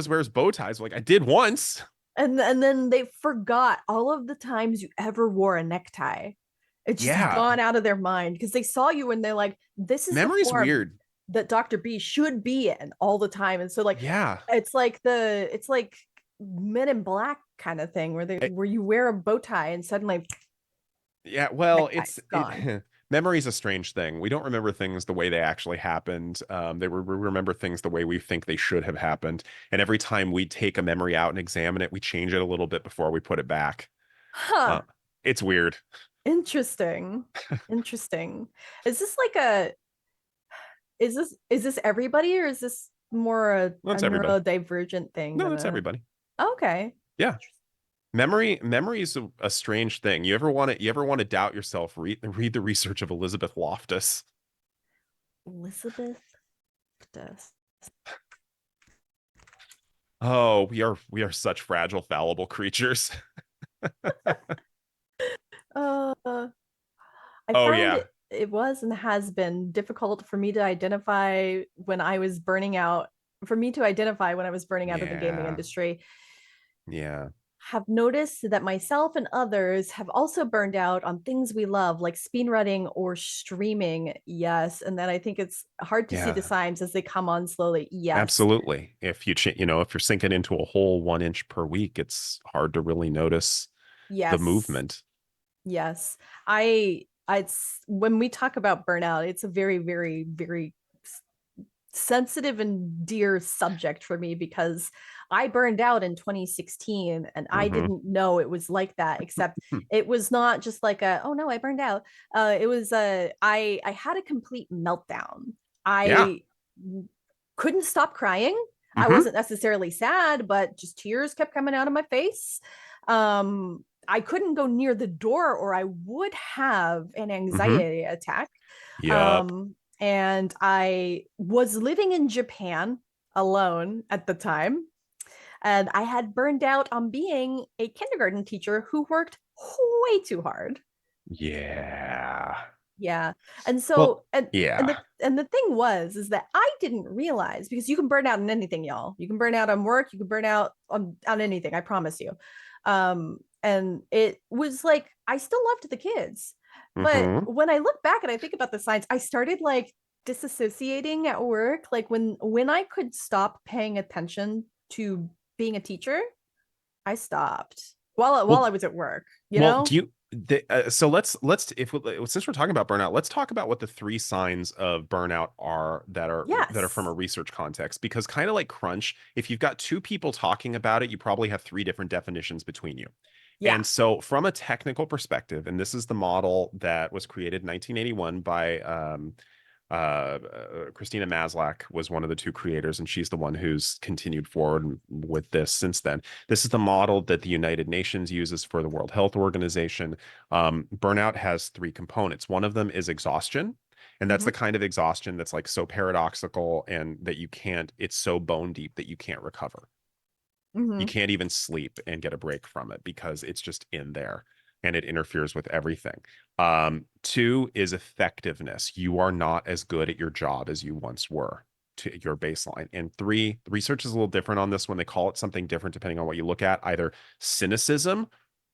wears bow ties. Like I did once. and then they forgot all of the times you ever wore a necktie. It's just Yeah, gone out of their mind because they saw you and they're like, this is the memory's form weird. that Dr. B should be in all the time. And so like Yeah. it's like Men in Black kind of thing where you wear a bow tie and suddenly Yeah, well, neckties gone. memory is a strange thing. We don't remember things the way they actually happened. We remember things the way we think they should have happened. And every time we take a memory out and examine it, we change it a little bit before we put it back. Uh, Huh. it's weird. Interesting. Interesting. Is this like a is this everybody or is this more a That's everybody. neurodivergent thing No, than that's a everybody. okay. Yeah. Memory is a strange thing. You ever want to doubt yourself? Read the research of Elizabeth Loftus. Elizabeth Des. Oh, we are such fragile, fallible creatures. Uh, I Oh found yeah. it was and has been difficult for me to identify when I was burning out, for me to identify when I was burning out of the gaming Yeah. industry. Yeah. have noticed that myself and others have also burned out on things we love, like speedrunning or streaming. Yes. And then I think it's hard to see the Yeah, signs as they come on slowly. Yes. absolutely. If if you're sinking into a whole 1 inch per week, it's hard to really notice the Yes. movement. Yes. It's when we talk about burnout, it's a very, very, very sensitive and dear subject for me because I burned out in 2016 and I Hmm. didn't know it was like that, except it was not just like a, oh no, I burned out. It was I had a complete meltdown. Yeah. I couldn't stop crying. I Hmm. wasn't necessarily sad, but just tears kept coming out of my face. I couldn't go near the door or I would have an Hmm. anxiety attack. Yep. And I was living in Japan alone at the time. And I had burned out on being a kindergarten teacher who worked way too hard. Yeah. Yeah. And Well, so yeah. and the thing was is that I didn't realize because you can burn out on anything, y'all. You can burn out on work, you can burn out on anything, I promise you. And it was like I still loved the kids. But Hmm. when I look back and I think about the signs, I started like disassociating at work. Like when I could stop paying attention to being a teacher, I stopped while Well, I was at work, you Well, know? do you so let's if since we're talking about burnout, let's talk about what the three signs of burnout are that are from a Yes. research context because kind of like crunch, if you've got two people talking about it, you probably have three different definitions between you. Yeah. And so from a technical perspective, and this is the model that was created in 1981 by Christina Maslach was one of the two creators, and she's the one who's continued forward with this since then. This is the model that the United Nations uses for the World Health Organization. Burnout has three components. One of them is exhaustion. And that's Mm-hmm. the kind of exhaustion that's like so paradoxical and that you can't, it's so bone deep that you can't recover. You Mm-hmm. can't even sleep and get a break from it because it's just in there and it interferes with everything. Two is effectiveness. You are not as good at your job as you once were to your baseline. And three, the research is a little different on this one. They call it something different depending on what you look at, either cynicism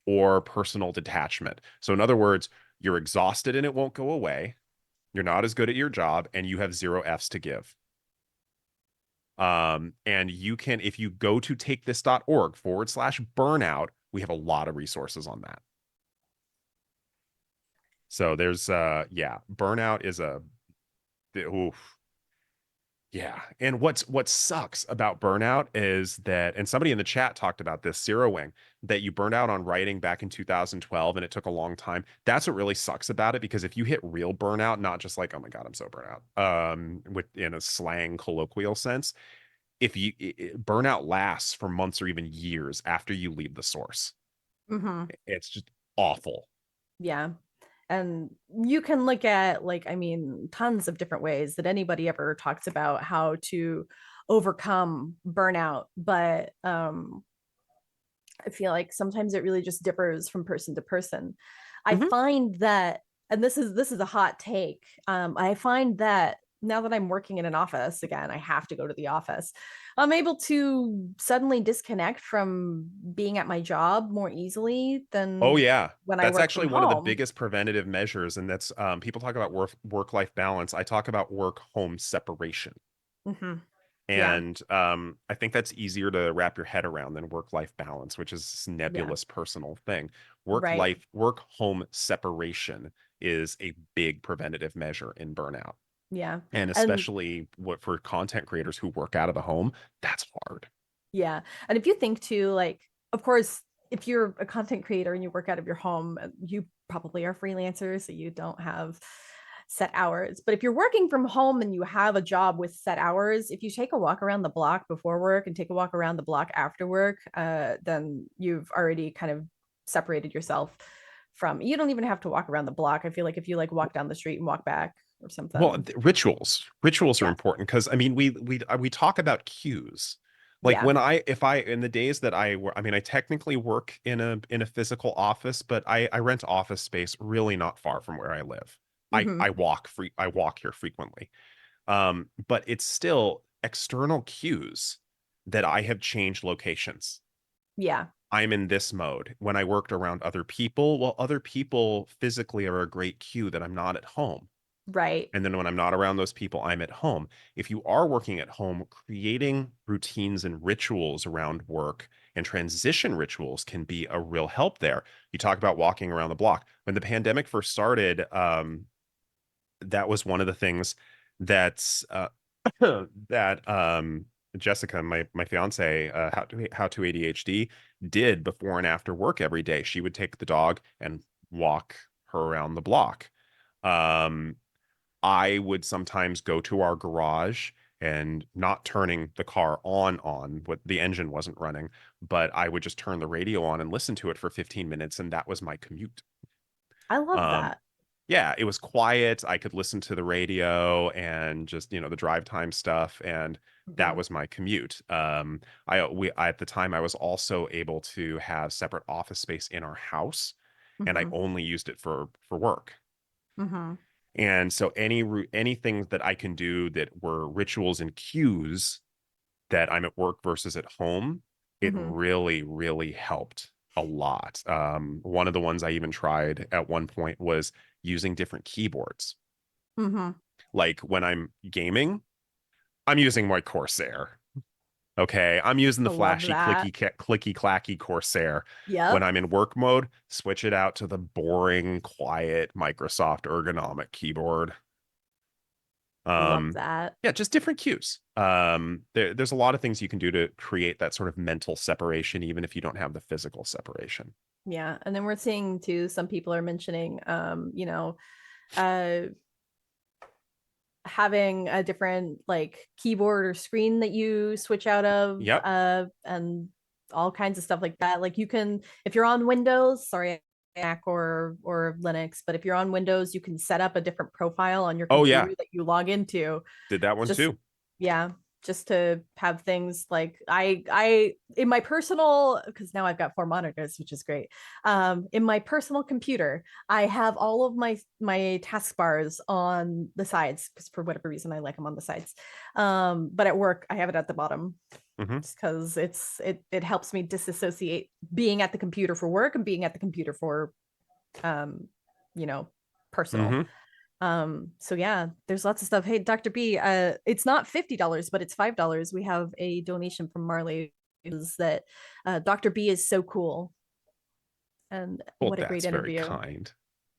or personal detachment. So, in other words, you're exhausted and it won't go away. You're not as good at your job and you have zero F's to give. And you can, if you go to takethis.org/burnout, we have a lot of resources on that. So there's yeah, burnout is a oof, yeah. And what sucks about burnout is that, and somebody in the chat talked about this, Zero Wing, that you burned out on writing back in 2012 and it took a long time. That's what really sucks about it because if you hit real burnout, not just like, oh my God, I'm so burnt out, with in a slang colloquial sense, if you burnout lasts for months or even years after you leave the source. Mm-hmm. It's just awful. Yeah. And you can look at like, I mean, tons of different ways that anybody ever talks about how to overcome burnout. But I feel like sometimes it really just differs from person to person. I Hmm. find that, and this is a hot take. I find that now that I'm working in an office again, I have to go to the office. I'm able to suddenly disconnect from being at my job more easily Oh than yeah. when I That's work from actually one of the home. biggest preventative measures, and that's people talk about work-life balance. I talk about work-home separation. Mm-hmm. Yeah, And I think that's easier to wrap your head around than work-life balance, which is this yeah, nebulous personal thing. right. Work-home separation is a big preventative measure in burnout. Yeah. And And especially what for content creators who work out of the home, that's hard. yeah. And if you think too, like, of course, if you're a content creator and you work out of your home, you probably are freelancer, so you don't have set hours. But if you're working from home and you have a job with set hours, if you take a walk around the block before work and take a walk around the block after work, then you've already kind of separated yourself from, you don't even have to walk around the block. I feel like if you like walk down the street and walk back or Well, something. rituals are Yeah. important because I mean we talk about cues. Like Yeah. when if I in the days that I mean I technically work in a physical office, but I rent office space really not far from where I live. Mm-hmm. I walk here frequently. But it's still external cues that I have changed locations. Yeah. I'm in this mode. When I worked around other people, well, other people physically are a great cue that I'm not at home. Right. And then when I'm not around those people, I'm at home. If you are working at home, creating routines and rituals around work and transition rituals can be a real help there. You talk about walking around the block. When the pandemic first started, that was one of the things that's that Jessica, my fiance, how to ADHD, did before and after work every day. She would take the dog and walk her around the block. Um, I would sometimes go to our garage and not turning the car on, what the engine wasn't running, but I would just turn the radio on and listen to it for 15 minutes, and that was my commute. I love Um, that. yeah, it was quiet. I could listen to the radio and just, the drive time stuff, and that Hmm. was my commute. At the time I was also able to have separate office space in our house, and I Hmm. only used it for work. Hmm. And so anything that I can do that were rituals and cues that I'm at work versus at home, it Hmm. really, really helped a lot. One of the ones I even tried at one point was using different keyboards. Hmm. Like when I'm gaming, I'm using my Corsair. Okay, I'm using the I love flashy that. clicky clacky Corsair. When Yep. I'm in work mode, switch it out to the boring, quiet Microsoft ergonomic keyboard. Love Um, that. yeah, just different cues. There's a lot of things you can do to create that sort of mental separation, even if you don't have the physical separation. Yeah. And then we're seeing too, some people are mentioning, uh, having a different like keyboard or screen that you switch out of, Yep. and all kinds of stuff like that. Like you can, if you're on Windows, sorry, Mac or Linux, but if you're on Windows, you can set up a different profile on your Oh computer yeah, that you log into. did that one Just too. yeah, just to have things like I in my personal, because now I've got four monitors, which is great. In my personal computer, I have all of my taskbars on the sides because for whatever reason I like them on the sides. But at work I have it at the bottom Hmm. just because it helps me disassociate being at the computer for work and being at the computer for um you know personal. Hmm. So yeah, there's lots of stuff. Hey, Dr. B, it's not $50, but it's $5. We have a donation from Marley, is that Dr. B is so cool, and Well, what a great that's very interview. kind.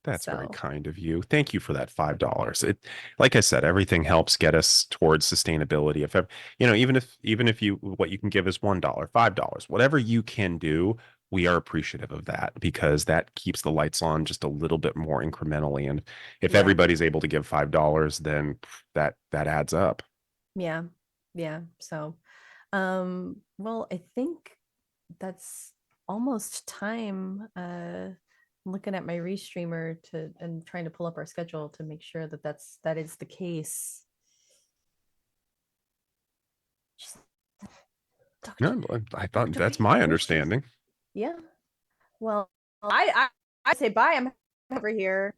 That's very So kind of you. Thank you for that $5. Like I said, everything helps get us towards sustainability. Even if you what you can give is $1, $5, whatever you can do, we are appreciative of that because that keeps the lights on just a little bit more incrementally. And if yeah, everybody's able to give $5, then that adds up. yeah, yeah. So well, I think that's almost time. I'm looking at my restreamer to and trying to pull up our schedule to make sure that that is the case. Doctor No, I thought Doctor that's B, my where's she? understanding. Yeah. Well, I say bye. I'm over here.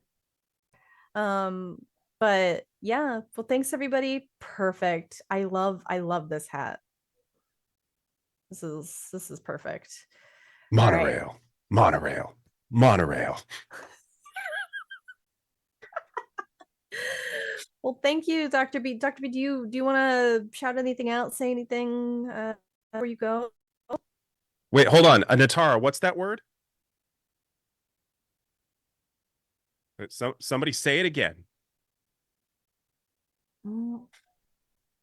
Um, but yeah. Well, thanks everybody. Perfect. I love this hat. This is perfect. All right. Monorail, monorail, monorail. Well, thank you, Dr. B. Dr. B, do you want to shout anything out, say anything before you go? Wait, hold on. Natara, what's that word? Somebody say it again. Mm,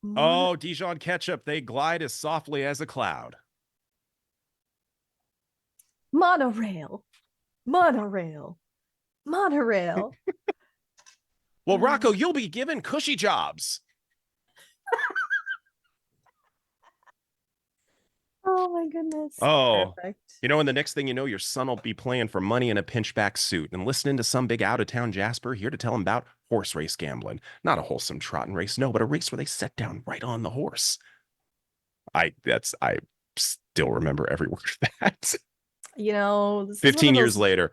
Mon- Oh, Dijon ketchup, they glide as softly as a cloud. monorail, monorail, monorail. Well, Rocco, you'll be given cushy jobs. Oh my goodness. Oh, Perfect. and the next thing you know, your son will be playing for money in a pinchback suit and listening to some big out of town Jasper here to tell him about horse race gambling. Not a wholesome trotting race, no, but a race where they set down right on the horse. I still remember every word of that. This is one 15 of years those. later.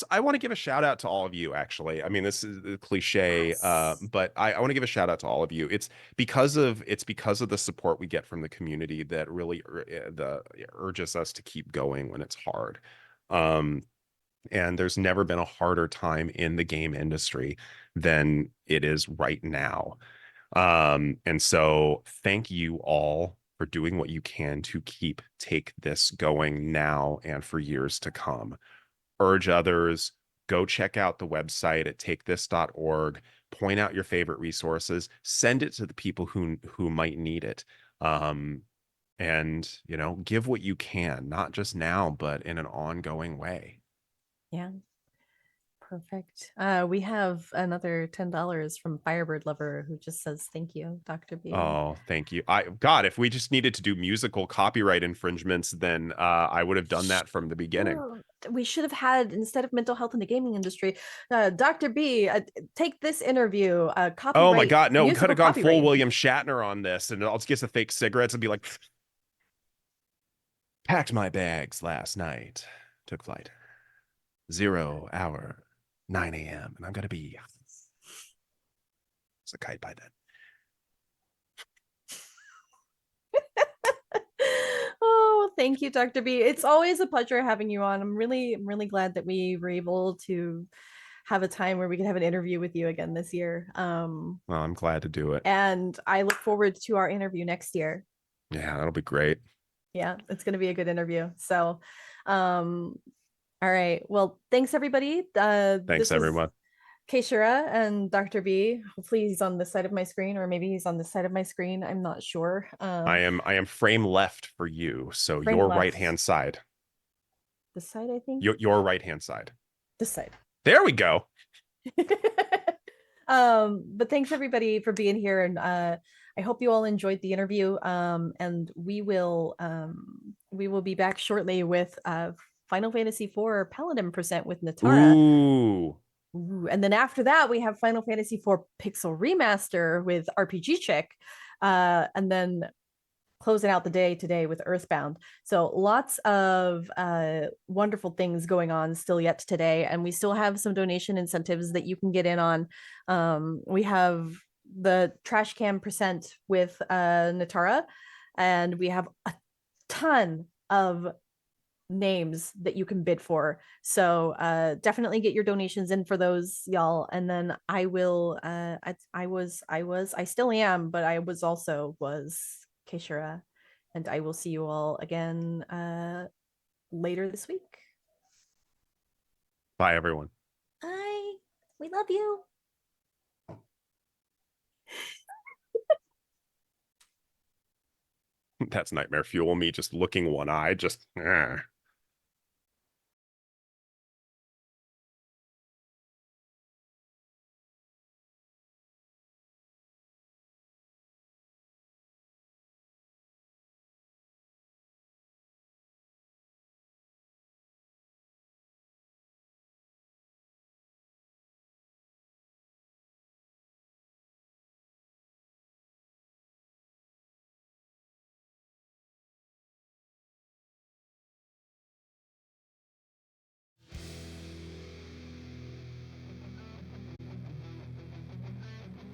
I want to give a shout out to all of you, actually. I mean, this is the cliche, Yes. but I want to give a shout out to all of you. It's because of the support we get from the community that really urges us to keep going when it's hard. Um, and there's never been a harder time in the game industry than it is right now. And so thank you all for doing what you can to take this going now and for years to come. Urge others, go check out the website at takethis.org, point out your favorite resources, send it to the people who might need it. Um, and give what you can, not just now, but in an ongoing way. Yeah. Perfect. We have another $10 from Firebird Lover who just says thank you, Dr. B. Oh, thank you. God, if we just needed to do musical copyright infringements, then I would have done that from the beginning. Sure. We should have had, instead of mental health in the gaming industry, Dr. B, take this interview, Oh my copyright, God, no, we could musical have gone full copyright. William Shatner on this, and I'll just get some fake cigarettes and be like, packed my bags last night, took flight, 0 hour, 9 a.m., and I'm gonna be it's a kite by then. Oh, thank you, Dr. B. It's always a pleasure having you on. I'm really glad that we were able to have a time where we can have an interview with you again this year. Well, I'm glad to do it. And I look forward to our interview next year. Yeah, that'll be great. Yeah, it's going to be a good interview. So, um, all right. Well, thanks everybody. Thanks, This was everyone. Keishara and Dr. B. Hopefully he's on this side of my screen, or maybe he's on this side of my screen. I'm not sure. I am frame left for you, so Frame your right left. hand side. This side, I think. Your right hand side. This side. There we go. But thanks everybody for being here, and I hope you all enjoyed the interview. And we will be back shortly with Final Fantasy IV Paladin Percent with Natara. Ooh. Ooh, and then after that, we have Final Fantasy IV Pixel Remaster with RPG Chick. And then closing out the day today with Earthbound. So lots of wonderful things going on still yet today, and we still have some donation incentives that you can get in on. We have the trash can percent with Natara, and we have a ton of names that you can bid for. So definitely get your donations in for those, y'all. And then I will I still am, but I was Keishara. And I will see you all again later this week. Bye, everyone. Bye. We love you. That's nightmare fuel. Me just looking one eye, just.